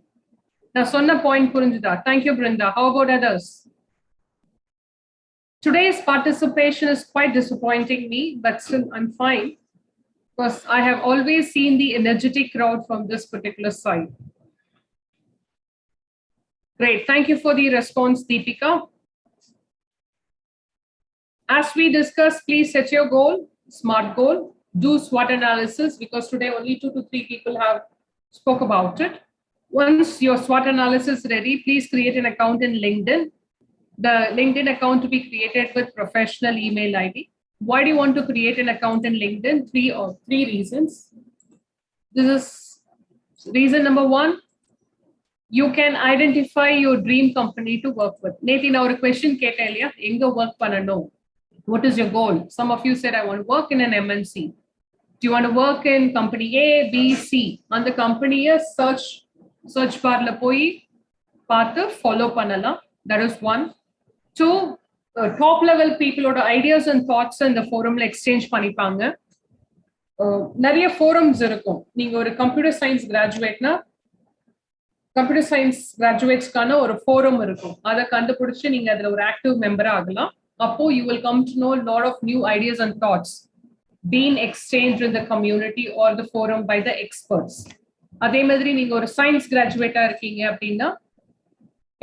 Now, sonna point purinjudha. Thank you, Brinda. How about others? Today's participation is quite disappointing me, but still I'm fine because I have always seen the energetic crowd from this particular side. Great. Thank you for the response, Deepika. As we discussed, please set your goal, SMART goal, do SWOT analysis, because today only 2 to 3 people have spoke about it. Once your SWOT analysis is ready, please create an account in LinkedIn. The LinkedIn account to be created with professional email ID. Why do you want to create an account in LinkedIn? Three reasons. This is reason number 1. You can identify your dream company to work with. Nathan, our question Katelia, Inga work panano. What is your goal? Some of you said, I want to work in an MNC. Do you want to work in company A, B, C? On the company A, search bar la poi, path follow panala. That is 1. 2, top level people or ideas and thoughts in the forum exchange panipanga. நிறைய forums இருக்கும். நீங்க ஒரு computer science graduateனா computer science graduatesக்கான ஒரு forum இருக்கும். அதை கண்டுபிடிச்சு நீங்க அதுல ஒரு active member ஆகலாம். அப்போ you will come to know a lot of new ideas and thoughts being exchanged in the community or the forum by the experts. அதே மாதிரி நீங்க ஒரு science graduate இருக்கீங்க அப்படின்னா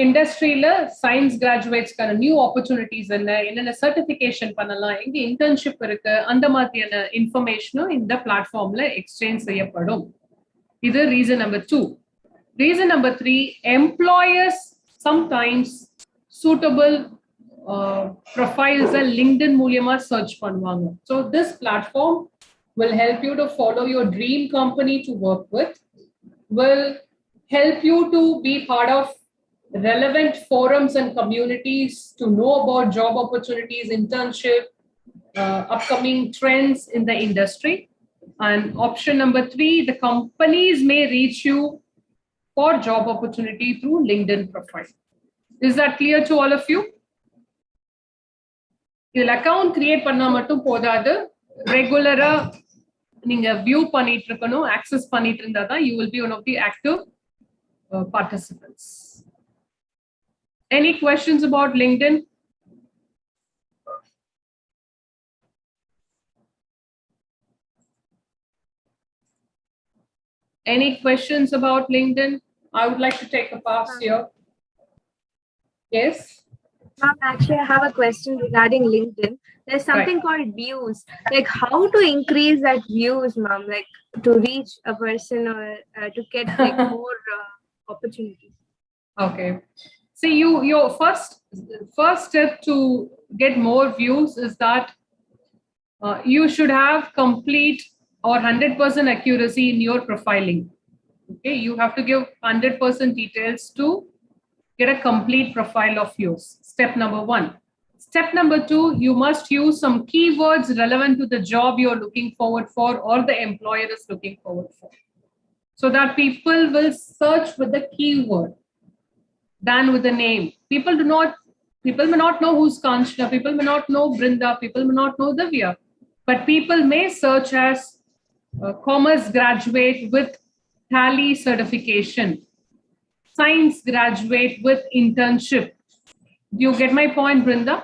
இண்டஸ்ட்ரியில சயின்ஸ் கிராஜுவேட்ஸ்க்கான நியூ ஆப்பர்ச்சுனிட்டிஸ் என்னென்ன சர்டிஃபிகேஷன் பண்ணலாம், எங்க இன்டர்ன்ஷிப் இருக்கு, அந்த மாதிரியான இன்ஃபர்மேஷனும் இந்த பிளாட்ஃபார்ம்ல எக்ஸ்சேஞ்ச் செய்யப்படும். இது reason number 2. Reason number 3, employers sometimes suitable profiles LinkedIn மூலியமா சர்ச் பண்ணுவாங்க. So this platform will help you to follow your dream company to work with, will help you to be part of relevant forums and communities to know about job opportunities, internship, upcoming trends in the industry. And option number 3, the companies may reach you for job opportunity through LinkedIn profile. Is that clear to all of you? This account create panna mattum podadu, regular நீங்க view பண்ணிட்டு இருக்கணும், access பண்ணிட்டு இருந்தா தான் you will be one of the active participants. Any questions about LinkedIn? Any questions about LinkedIn? I would like to take a pass here. Yes? Ma'am, actually, I have a question regarding LinkedIn. There's something called views. Like, how to increase that views, ma'am? Like, to reach a person or to get like more opportunities. Okay. See, your first step to get more views is that you should have complete or 100% accuracy in your profiling. Okay, you have to give 100% details to get a complete profile of yours. Step number 1. Step number 2, you must use some keywords relevant to the job you're looking forward for or the employer is looking forward for, so that people will search with the keyword than with the name. People may not know who's Kanchana, people may not know Brinda, people may not know Divya, but people may search as commerce graduate with Tally certification, science graduate with internship. Do you get my point, Brinda?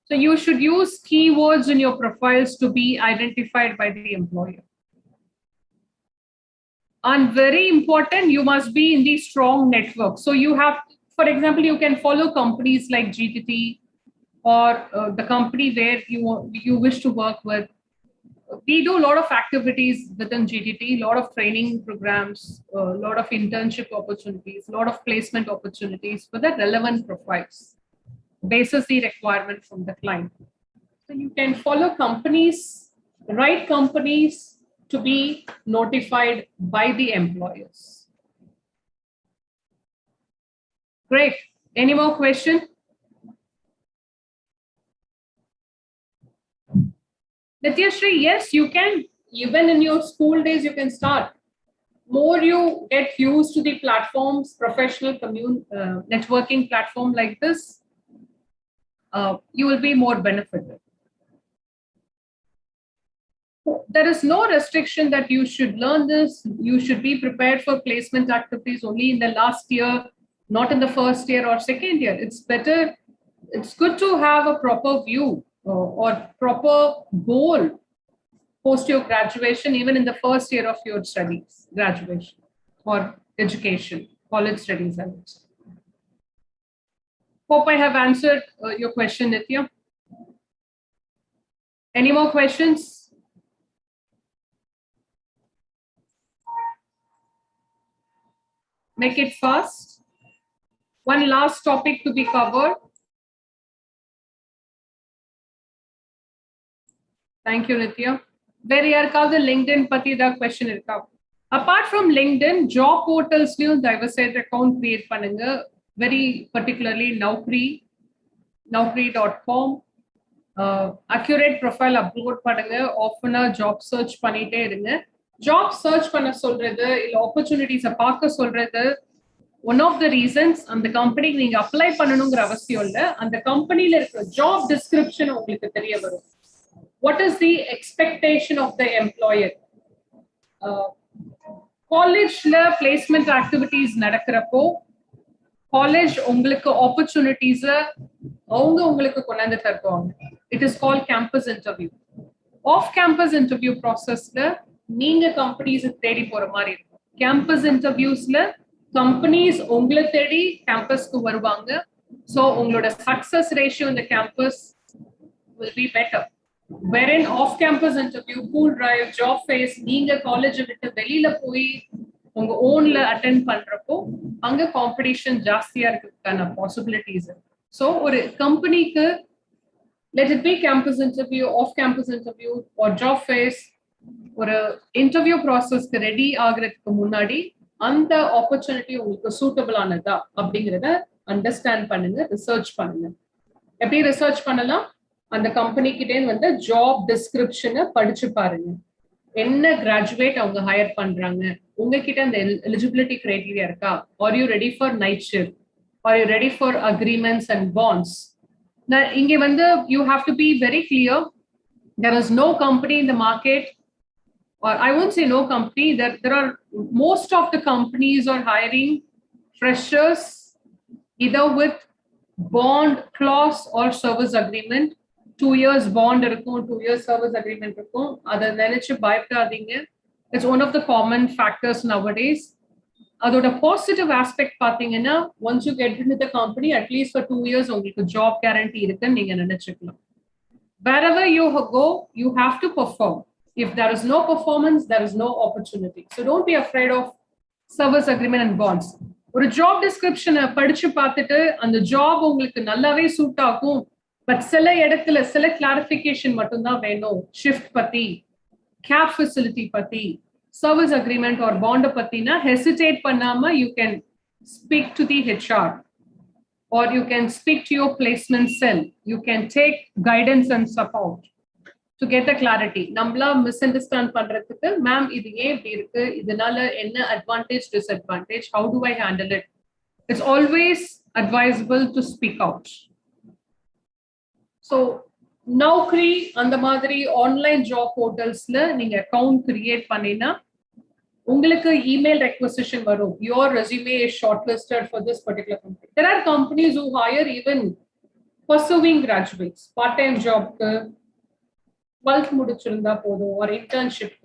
So you should use keywords in your profiles to be identified by the employer. And very important, you must be in the strong network. So you have, for example, you can follow companies like GTT or the company where you wish to work with. We do a lot of activities within GTT, a lot of training programs, a lot of internship opportunities, a lot of placement opportunities for the relevant profiles, basis the requirement from the client. So you can follow companies, right companies, to be notified by the employers. Great. Any more question? Nityashri, yes, you can. Even in your school days, you can start. More you get used to the platforms, professional networking platform like this, you will be more benefited. There is no restriction that you should learn this. You should be prepared for placement activities only in the last year, not in the first year or second year. It's better, it's good to have a proper view or proper goal post your graduation, even in the first year of your studies, graduation or education, college studies, I would say. Hope I have answered your question, Nitya. Any more questions? Make it fast. One last topic to be covered. Thank you, Nitya. Where the LinkedIn pati da question irka. Apart from LinkedIn, job portals liyu diversified account create panunga. Very particularly Naukri.com. Accurate profile upload panunga. Often a job search panite irunga. Job search panna solradhu illa opportunities paaka solradhu. One of the reasons அந்த கம்பெனிக்கு நீங்க apply பண்ணணும்ங்கற அவசியம் இல்ல. அந்த கம்பெனில இருக்கிற job description உங்களுக்கு தெரிய வரும். What is the expectation of the employer? Collegeல placement activities நடக்கறப்போ college உங்களுக்கு opportunities அவங்க உங்களுக்கு கொண்டாந்து தருவாங்க. It is called campus interview. Off campus interview processல நீங்க companies தேடி போற மாதிரி இருக்கும். Campus interviewsல companies உங்களை தேடி campusக்கு வருவாங்க. So உங்களோட success ratio in the campus will be better. Wherein off campus interview, pool drive, job face, நீங்க காலேஜ் விட்டு வெளியில போய் உங்க ஓன்ல அட்டெண்ட் பண்றப்போ அங்க காம்படிஷன் ஜாஸ்தியா இருக்கிறதுக்கான பாசிபிலிட்டிஸ். ஸோ ஒரு கம்பெனிக்கு let it be campus interview, off campus interview or job face, ஒரு இன்டர்வியூ ப்ராசஸ்க்கு ரெடி ஆகுறதுக்கு முன்னாடி அந்த ஆப்பர்ச்சுனிட்டி உங்களுக்கு சூட்டபிள் ஆனதா அப்படிங்கிறத அண்டர்ஸ்டாண்ட் பண்ணுங்க, ரிசர்ச் பண்ணுங்க. எப்படி ரிசர்ச் பண்ணலாம்? அந்த கம்பெனி கிட்டே வந்து ஜாப் டிஸ்கிரிப்ஷனை படிச்சு பாருங்க. என்ன கிராஜுவேட் அவங்க ஹையர் பண்றாங்க, உங்ககிட்ட அந்த எலிஜிபிலிட்டி கிரைட்டீரியா இருக்கா? Are you ready for night shift? Are you ready for agreements and bonds? இங்க வந்து you have to be very clear. There is no company in the market, or I won't say no company, there are most of the companies are hiring freshers either with bond clause or service agreement. 2 years bond இருக்கும், 2 years service agreement இருக்கும். அதை நினைச்சு பயப்படாதீங்க. It's one of the common factors nowadays. அதோட positive aspect பாத்தீங்கன்னா, once you get into the company, at least for 2 years உங்களுக்கு job guarantee இருக்குன்னு நீங்க நினைச்சுக்கலாம். Wherever you go, you have to perform. If there is no performance, there is no opportunity. So don't be afraid of service agreement and bonds. ஒரு job description படிச்சு பார்த்துட்டு அந்த job உங்களுக்கு நல்லாவே suit ஆகும், but சில இடத்துல சில கிளாரிஃபிகேஷன் மட்டும்தான் வேணும். ஷிஃப்ட் பத்தி, கேப் ஃபெசிலிட்டி பத்தி, சர்வீஸ் அக்ரிமெண்ட் ஆர் பாண்ட் பத்தினா ஹெசிடேட் பண்ணாம you can speak to the HR or you can speak to your placement cell. You can take guidance and support to get the clarity. நம்மளா misunderstand பண்றதுக்கு, ma'am இது ஏன் இப்படி இருக்கு, இதனால என்ன advantage disadvantage, how do I handle it? It's always advisable to speak out. So Naukri அந்த மாதிரி ஆன்லைன் ஜாப் போர்ட்டல்ஸ்ல நீங்க அக்கவுண்ட் கிரியேட் பண்ணினா உங்களுக்கு email requisition வரும். Your resume is shortlisted for this particular company. There are companies who hire even pursuing graduates, part-time job, 12th முடிச்சிருந்தா போதும், or internship.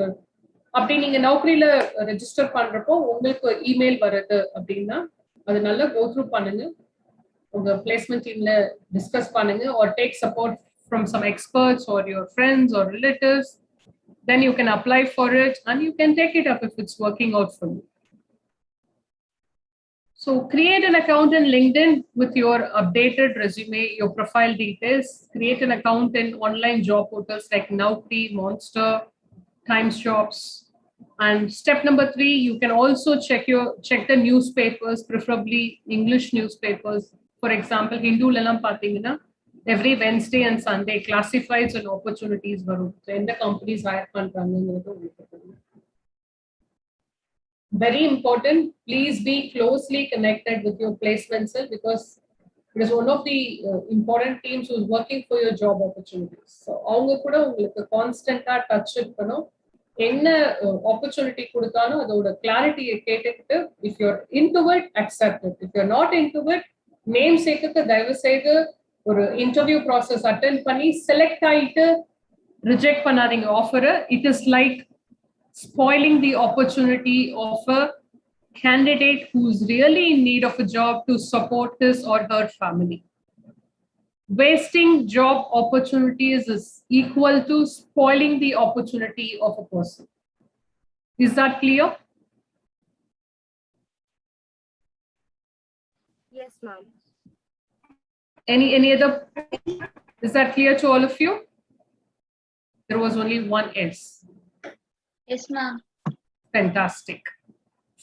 அப்படி நீங்க நௌக்கரியில ரெஜிஸ்டர் பண்றப்போ உங்களுக்கு இமெயில் வருது அப்படின்னா அது நல்லா go through பண்ணுங்க. உங்க பிளேஸ்மெண்ட் டீம்ல டிஸ்கஸ் பண்ணுங்க, or take support from some experts or your friends or relatives. Then you can apply for it and you can take it up if it's working out for you. So create an account in LinkedIn with your updated resume, your profile details. Create an account in online job portals like Naukri, Monster, Times Jobs. And step number 3, you can also check the newspapers, preferably English newspapers. For example, Hindu lalam pathina every Wednesday and Sunday classifieds and opportunities varum. So in the companies hire pandranga. Very important, please be closely connected with your placement cell, because It is one of the important teams who is working for your job opportunities. So அவங்க கூட உங்களுக்கு கான்ஸ்டன்ட்டா touch இருக்கணும். என்ன opportunity கொடுத்தாலும் அதோட கிளாரிட்டியை கேட்டுக்கிட்டு if you're into it accept it, if you're not into it name சேர்த்துக்கு தயவு செய்து ஒரு இன்டர்வியூ ப்ராசஸ் அட்டென்ட் பண்ணி செலக்ட் ஆயிட்டு ரிஜெக்ட் பண்ணாதீங்க ஆஃபரை. It is like spoiling the opportunity of a candidate who's really in need of a job to support his or her family. Wasting job opportunities is equal to spoiling the opportunity of a person. Is that clear? Yes, ma'am. Any other? Is that clear to all of you? There was only one S. Yes, ma'am. Fantastic.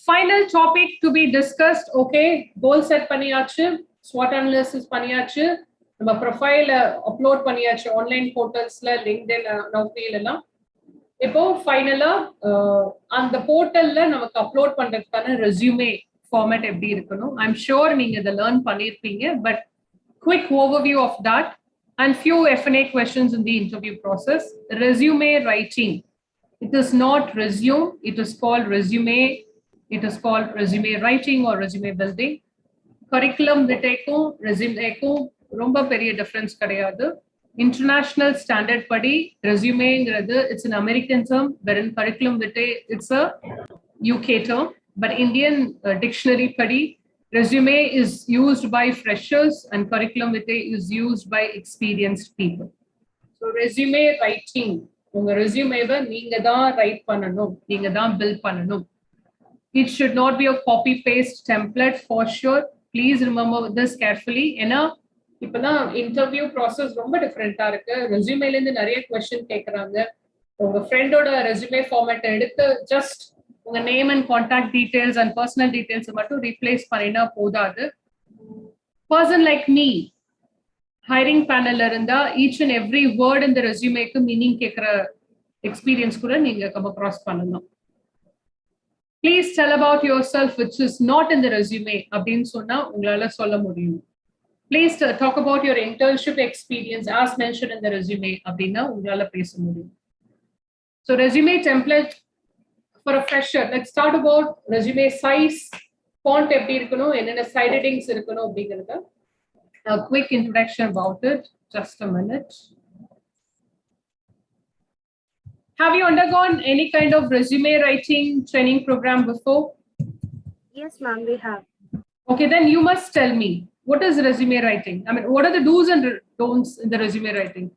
Final topic to be discussed. Okay, goal set பண்ணியாச்சு, SWOT analysis பண்ணியாச்சு, நம்ம ப்ரொஃபைல upload பண்ணியாச்சு online போர்ட்டல்ஸ்ல, LinkedIn, நௌக்ரியில எல்லாம். இப்போ ஃபைனலா அந்த போர்ட்டல்ல நமக்கு upload பண்றதுக்கான ரெஸ்யூமே ஃபார்மேட் எப்படி இருக்கணும்? ஐம் ஷூர் நீங்க இதை லேர்ன் பண்ணிருப்பீங்க, but quick overview of that and few F&A questions in the interview process. Resume writing. It is not resume, it is called resume. It is called resume writing or resume building. Curriculum vitae-kum resume-kum romba periya difference kadiyadu. International standard padi resume-ngradhu it's an American term, wherein curriculum vitae it's a UK term, but Indian dictionary padi resume is used by freshers and curriculum vitae is used by experienced people. So resume writing, unga resume-va neenga dhaan write pananum, neenga dhaan build pananum. It should not be a copy paste template for sure. Please remember this carefully. ஏன்னா இப்பதான் interview process ரொம்ப டிஃப்ரெண்டா இருக்கு. ரெஸ்யூமேல இருந்து நிறைய question கேட்கறாங்க. உங்க ஃப்ரெண்டோட ரெஸ்யூமே ஃபார்மேட்டை எடுத்து ஜஸ்ட் உங்க name and contact details and personal details மட்டும் ரீப்ளேஸ் பண்ணினா போதாது. பர்சன் லைக் மீ ஹைரிங் பேனல்ல இருந்தா ஈச் அண்ட் எவ்ரி வேர்ட் இந்த ரெஸ்யூமேக்கு மீனிங் கேட்கிற எக்ஸ்பீரியன்ஸ் கூட நீங்க கம் அக்ராஸ் பண்ணலாம். Please tell about yourself which is not in the resume. அப்படின்னு சொன்னா உங்களால சொல்ல முடியும். Please talk about your internship experience as mentioned in the resume. அப்படின்னா உங்களால பேச முடியும். So resume template for a fresher. Let's start about resume size, font எப்படி இருக்கணும், என்னென்ன side headings இருக்கணும் அப்படிங்கறத. A quick introduction about it. Just a minute. Have you undergone any kind of resume writing training program before? Yes, ma'am, we have. Okay, then you must tell me, what is resume writing? I mean, what are the do's and don'ts in the resume writing?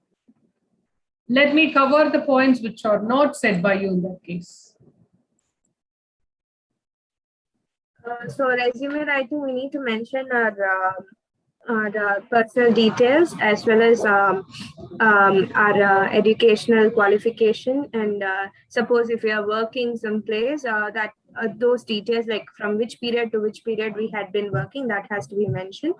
Let me cover the points which are not said by you in that case. So resume writing, we need to mention our personal details as well as our educational qualification, and suppose if we are working someplace, that those details like from which period to which period we had been working, that has to be mentioned,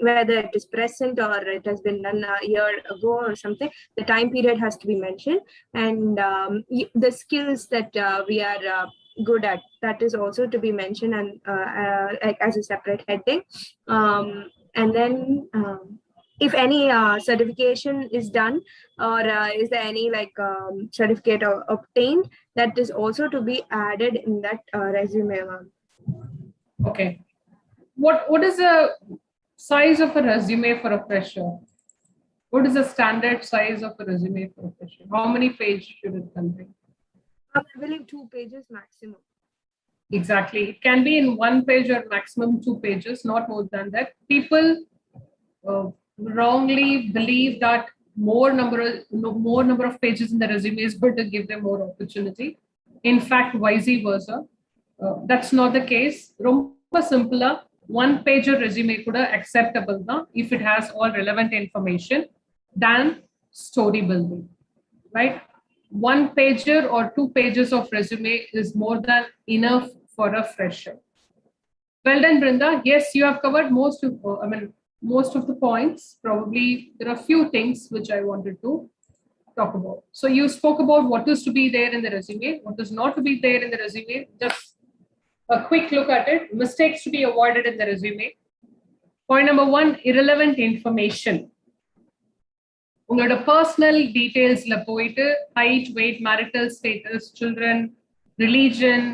whether it is present or it has been done a year ago or something, the time period has to be mentioned, and the skills that we are good at, that is also to be mentioned, and like as a separate heading, and then if any certification is done, or is there any like certificate obtained, that is also to be added in that resume. Okay, what is the size of a resume for a fresher? What is the standard size of a resume for a fresher? How many pages should it contain? I believe 2 pages maximum. Exactly. It can be in 1 page or maximum 2 pages, not more than that. People wrongly believe that more number of pages in the resume is going to give them more opportunity. In fact, vice versa. That's not the case. Romba simpler, 1 page resume kuda acceptable na if it has all relevant information than story building, right? 1 pager or 2 pages of resume is more than enough for a fresher. Well done, Brinda. Yes, you have covered most of the points. Probably there are a few things which I wanted to talk about. So you spoke about what is to be there in the resume, what is not to be there in the resume. Just a quick look at it. Mistakes to be avoided in the resume. Point number 1, irrelevant information. உங்களோட personal டீடைல்ஸ்ல போயிட்டு height, weight, marital status, children, religion,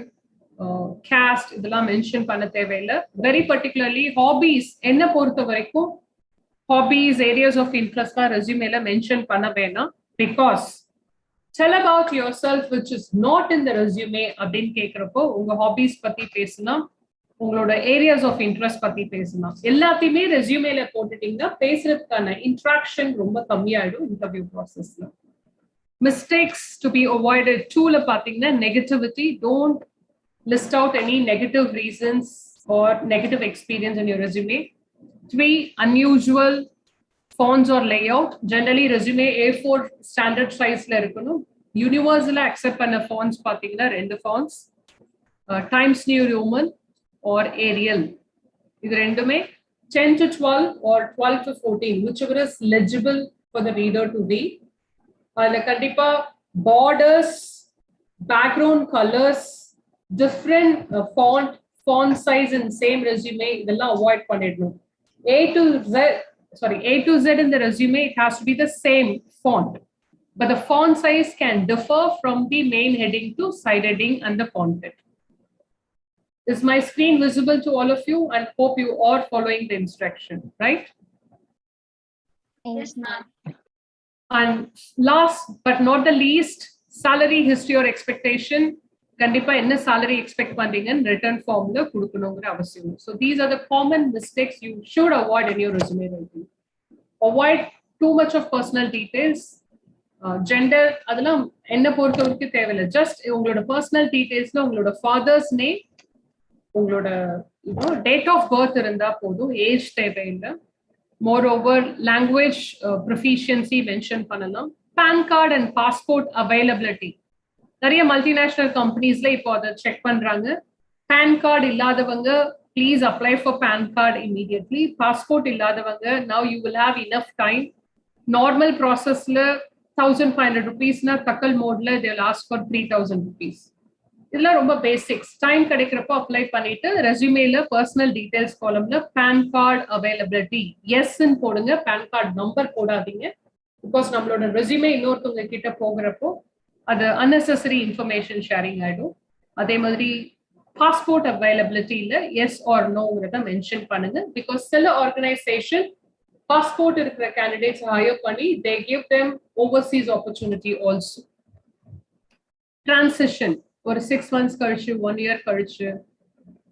caste இதெல்லாம் mention பண்ண தேவையில்லை. Very particularly hobbies என்ன பொறுத்த வரைக்கும் hobbies, areas of interest தான் ரெஸ்யூமேல மென்ஷன் பண்ண வேணாம். Because tell about yourself which is not in the resume அப்படின்னு கேட்கிறப்போ உங்க ஹாபீஸ் பத்தி பேசலாம், உங்களோட ஏரியாஸ் ஆஃப் இன்ட்ரெஸ்ட் பத்தி பேசலாம். எல்லாத்தையுமே ரெஸ்யூமேல போட்டுட்டீங்கன்னா பேசுறதுக்கான இன்ட்ராக்ஷன் ரொம்ப கம்மியாயிடும் இன்டர்வியூ ப்ராசஸ்ல. மிஸ்டேக்ஸ் டு பி அவாய்டட் 2ல பாத்தீங்கன்னா negativity. Don't list out any negative reasons or negative experience in your resume. 3, unusual fonts or layout. Generally resume A4 standard size la irukonu. Universal accept panna fonts pathina rendu fonts, Times New Roman or Arial. Idu rendume 10 to 12 or 12 to 14, whichever is legible for the reader to read. Adha kandipa borders, background colors, different font size in same resume idella avoid pannidum. A to Z in the resume, it has to be the same font, but the font size can differ from the main heading to side heading and the content. Is my screen visible to all of you? And hope you are following the instruction, right? Yes, ma'am. And last but not the least, salary history or expectation. கண்டிப்பா என்ன salary expect பண்றீங்கன்னு written formல கொடுக்கணுங்கிற அவசியம். So these are the common mistakes you should avoid in your resume writing. Avoid too much of personal details, gender அதெல்லாம் என்ன பொறுத்த வரைக்கும் தேவையில்லை. ஜஸ்ட் உங்களோட பர்சனல் டீடைல்ஸ்ல உங்களோட ஃபாதர்ஸ் நேம், உங்களோட டேட் ஆஃப் பர்த் இருந்தா போதும், ஏஜ் தேவையில்லை. மோரோவர் லாங்குவேஜ் ப்ரொஃபிஷியன்சி மென்ஷன் பண்ணலாம். PAN card and passport availability. நிறைய மல்டிநேஷனல் கம்பெனிஸ்ல இப்போ அதை செக் பண்றாங்க. பேன் கார்டு இல்லாதவங்க please apply for PAN card immediately. Passport இல்லாதவங்க now you will have enough time. Normal ப்ராசஸ்ல 1500 rupeesனா தக்கல் மோட்ல they will ask for 3000 rupees. இதெல்லாம் ரொம்ப பேசிக்ஸ். டைம் கிடைக்கிறப்போ அப்ளை பண்ணிட்டு ரெஸ்யூமேல personal details காலம்ல pan card availability எஸ்ன்னு போடுங்க. பேன் கார்டு நம்பர் போடாதீங்க. பிகாஸ் நம்மளோட ரெஸ்யூமே இன்னொருத்தவங்க கிட்ட போகிறப்போ அது unnecessary information sharing ஆயிடும். அதே மாதிரி பாஸ்போர்ட் அவைலபிலிட்டியில எஸ் ஆர் நோங்கிறத மென்ஷன் பண்ணுங்க. பிகாஸ் சில ஆர்கனைசேஷன் பாஸ்போர்ட் இருக்கிற கேண்டிடேட்ஸ் ஹையர் பண்ணி they give them overseas opportunity also. Transition ஒரு 6 months கழிச்சு 1 year கழிச்சு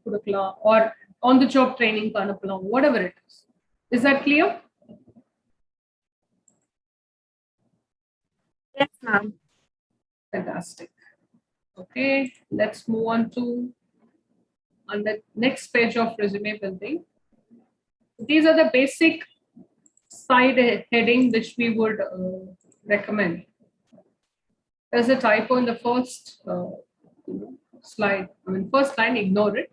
கொடுக்கலாம், or on the job training அனுப்பலாம், whatever it is. Is that clear? Yes, ma'am. Fantastic. Okay, let's move on to the next page of resume building. These are the basic side heading which we would recommend. There's a typo in the first slide. I mean, first line, ignore it.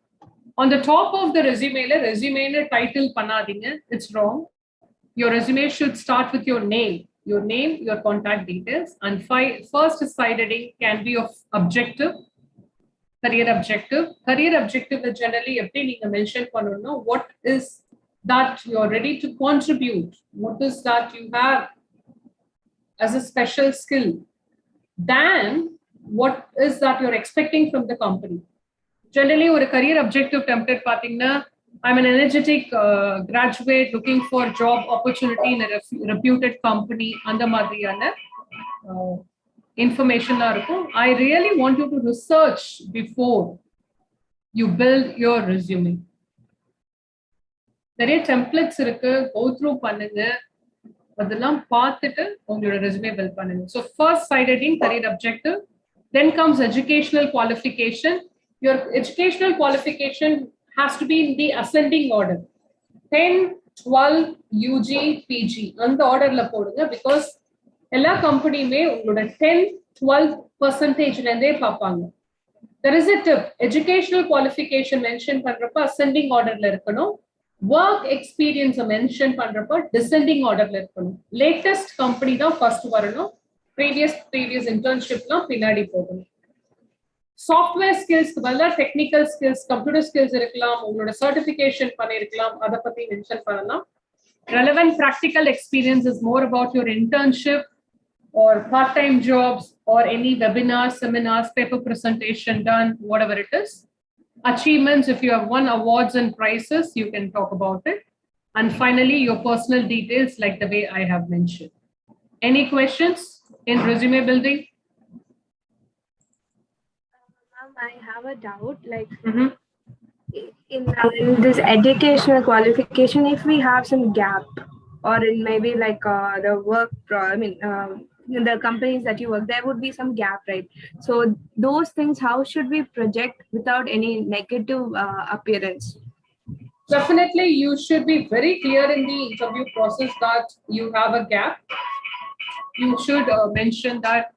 On the top of the resume title panadinga, it's wrong. Your resume should start with your name, your contact details, and first side heading can be of objective, career objective. Career objective is generally எப்படி நீங்க mention பண்ணனும், what is that you're ready to contribute, what is that you have as a special skill, then what is that you're expecting from the company. Generally ஒரு career objective template பாத்தீங்கன்னா I'm an energetic graduate looking for job opportunity in a reputed company. அந்த மாதிரியான information இருக்கும். I really want you to research before you build your resume. நிறைய templates இருக்கு, go through பண்ணுங்க, அதெல்லாம் பார்த்துட்டு உங்களோட resume build பண்ணுங்க. So first side heading career objective, then comes educational qualification. Your educational qualification has to be in the ascending order. 10, 12, UG, PG அந்த ஆர்டர்ல போடுங்க. பிகாஸ் எல்லா கம்பெனியுமே உங்களோட 10-12% இருந்தே பார்ப்பாங்க. There is a tip. Educational qualification mention பண்றப்ப ascending orderல இருக்கணும். Work experience mention பண்றப்ப descending orderல இருக்கணும். Latest company தான் first வரணும். Previous internshipலாம் பின்னாடி போகணும். Software skills, technical skills, computer skills இருக்கலாம், உங்களோட certification பண்ணிருக்கலாம், அதை பத்தி mention பண்ணலாம். Relevant practical experience is more about your internship or part-time jobs or any webinars, seminars, paper presentation done, whatever it is. Achievements, if you have won awards and prizes, you can talk about it. And finally, your personal details, like the way I have mentioned. Any questions in resume building? I have a doubt, like in this educational qualification, if we have some gap, or in maybe like the work, in the companies that you work, there would be some gap, right? So those things, how should we project without any negative appearance? Definitely, you should be very clear in the interview process that you have a gap. You should mention that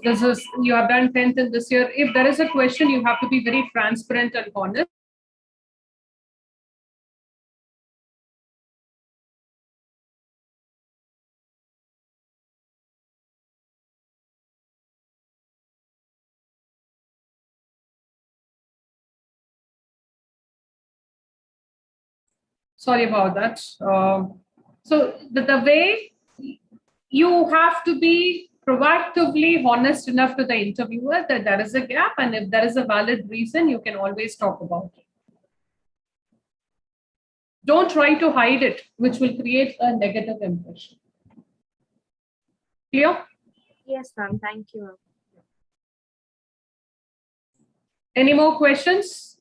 this is, you have done 10th in this year. If there is a question, you have to be very transparent and honest. Sorry about that. So the way you have to be proactively honest enough to the interviewer that there is a gap, and if there is a valid reason, you can always talk about it. Don't try to hide it, which will create a negative impression. Clear? Yes, ma'am. Thank you. Any more questions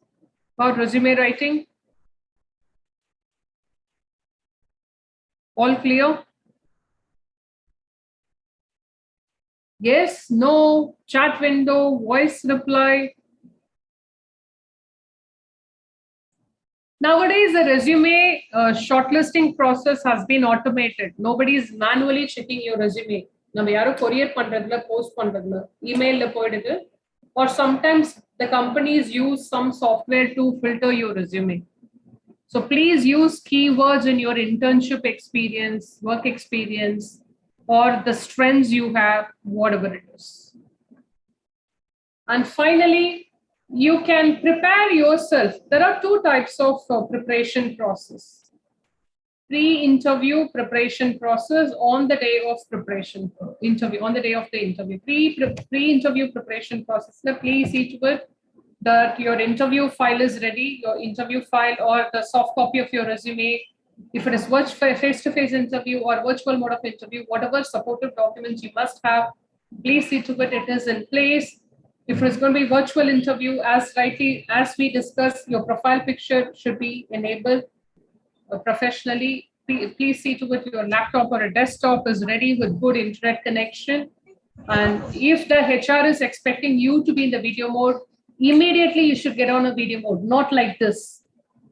about resume writing? All clear? Yes, no, chat window, voice reply. Nowadays, the resume shortlisting process has been automated. Nobody is manually checking your resume. நம்ம யாரும் courier பண்றதுல, post பண்றதுல, email ல போயிடுது. Or sometimes the companies use some software to filter your resume. So please use keywords in your internship experience, work experience, or the strengths you have, whatever it is. And finally, you can prepare yourself. There are two types of preparation process. Pre-interview preparation process on the day of preparation interview, on the day of the interview. Pre-interview preparation process. Please see to it that your interview file is ready, your interview file or the soft copy of your resume. If it is face-to-face interview or virtual mode of interview, whatever supportive documents you must have, please see to it it is in place. If it's going to be virtual interview, as we discussed, your profile picture should be enabled professionally. Please see to it your laptop or a desktop is ready with good internet connection. And if the HR is expecting you to be in the video mode, immediately you should get on a video mode, not like this.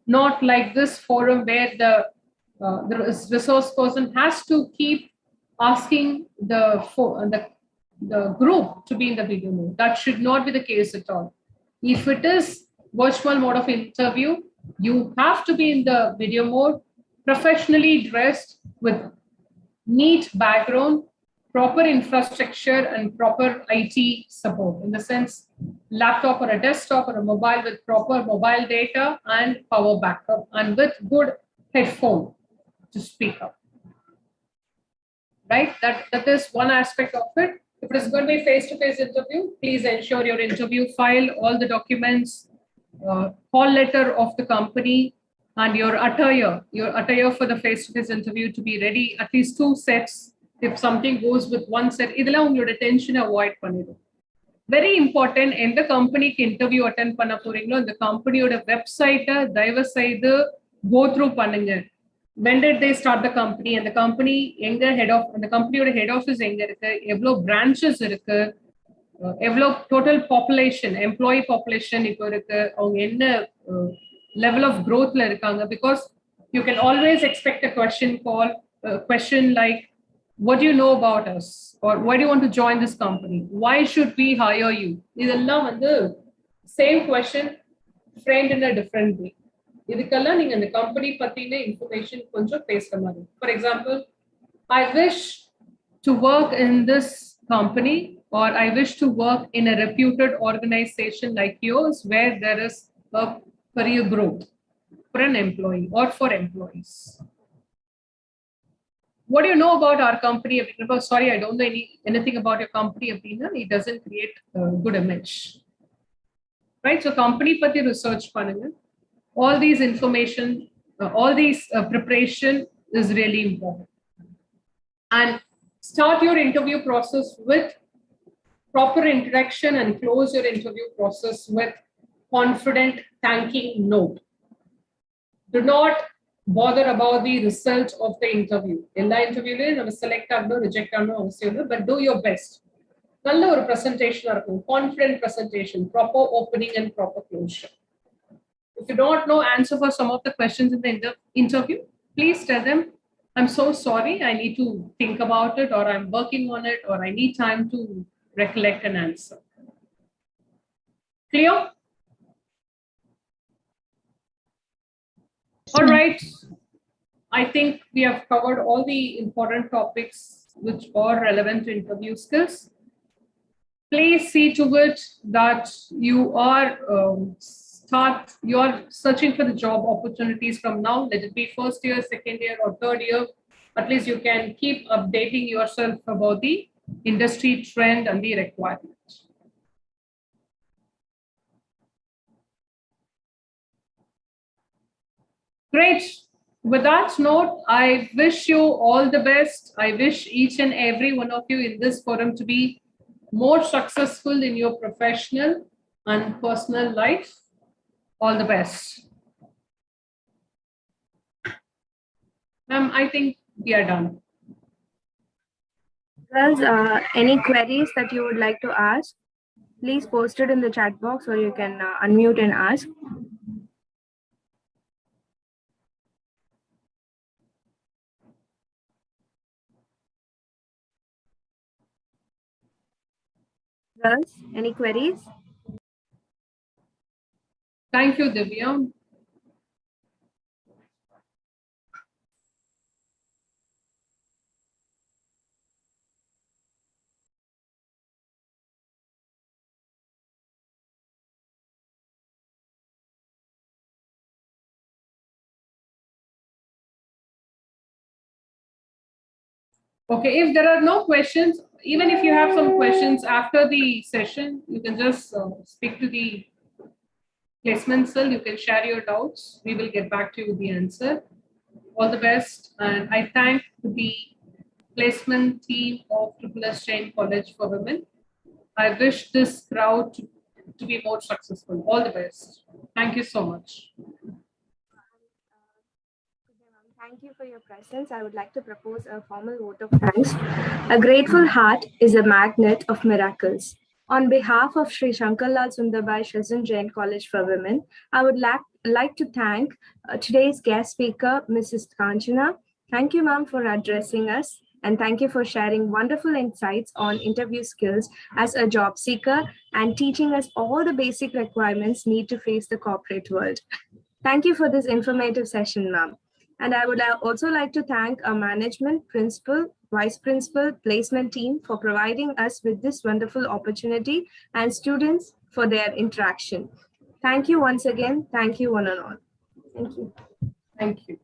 Not like this forum where the resource person has to keep asking the group to be in the video mode. That should not be the case at all. If it is virtual mode of interview, you have to be in the video mode, professionally dressed with neat background, proper infrastructure and proper IT support, in the sense laptop or a desktop or a mobile with proper mobile data and power backup and with good headphone to speak up. Right? That is one aspect of it. If it is going to be face-to-face interview, please ensure your interview file, all the documents, call letter of the company, and your attire for the face-to-face interview to be ready, at least 2 sets. If something goes with one set, இதெல்லாம் உங்களோட tension avoid பண்ணிடும். Very important, எந்த கம்பெனிக்கு interview attend பண்ண போறீங்களோ அந்த கம்பெனியோட வெப்சைட்டை தயவு செய்து go through பண்ணுங்க. When did they start the company? And the company எங்க அந்த கம்பெனியோட head office எங்க இருக்கு, எவ்வளவு branches இருக்கு, எவ்வளவு total population, employee population இப்போ இருக்கு, அவங்க என்ன level of growthல இருக்காங்க. Because you can always expect a question like, what do you know about us? Or why do you want to join this company? Why should we hire you? இதெல்லாம் வந்து same question framed in a different way. இதுக்கெல்லாம் நீங்க அந்த company பத்தின information கொஞ்சம் பேசுற மாதிரி. For example, I wish to work in this company or I wish to work in a reputed organization like yours where there is a career growth for an employee or for employees. What do you know about our company? Sorry, I don't know anything about your company, Abhina. It doesn't create a good image. Right? So company pati research panunga. All these information, all these preparation is really important. And start your interview process with proper introduction and close your interview process with confident thanking note. Do not bother about the result of the interview. Ella interview we select or reject but do your best. Nalla or presentation or confident presentation, proper opening and proper closure. If you don't know answer for some of the questions in the interview, please tell them, I'm so sorry, I need to think about it, or I'm working on it, or I need time to recollect an answer. Clear? All right. I think we have covered all the important topics which are relevant to interview skills. Please see to it that you are you're searching for the job opportunities from now. Let it be first year, second year, or third year. At least you can keep updating yourself about the industry trend and the requirements. Great. With that note, I wish you all the best. I wish each and every one of you in this forum to be more successful in your professional and personal life. All the best. I think we are done. Girls, any queries that you would like to ask, please post it in the chat box, or you can unmute and ask. Girls, any queries? Thank you, Divya. Okay, if there are no questions, even if you have some questions after the session, you can just speak to the placement cell. You can share your doubts. We will get back to you with the answer. All the best. And I thank the placement team of SSS Jain College for Women. I wish this crowd to be more successful. All the best. Thank you so much. Thank you for your presence. I would like to propose a formal vote of thanks. A grateful heart is a magnet of miracles. On behalf of Sri Shankarlal Sundarbai SSS Jain College for Women, I would like to thank today's guest speaker, Mrs. Kanchana. Thank you, ma'am, for addressing us. And thank you for sharing wonderful insights on interview skills as a job seeker and teaching us all the basic requirements needed to face the corporate world. Thank you for this informative session, ma'am. And I would also like to thank our management, principal, vice principal, placement team for providing us with this wonderful opportunity and students for their interaction. Thank you once again. Thank you one and all. Thank you. Thank you.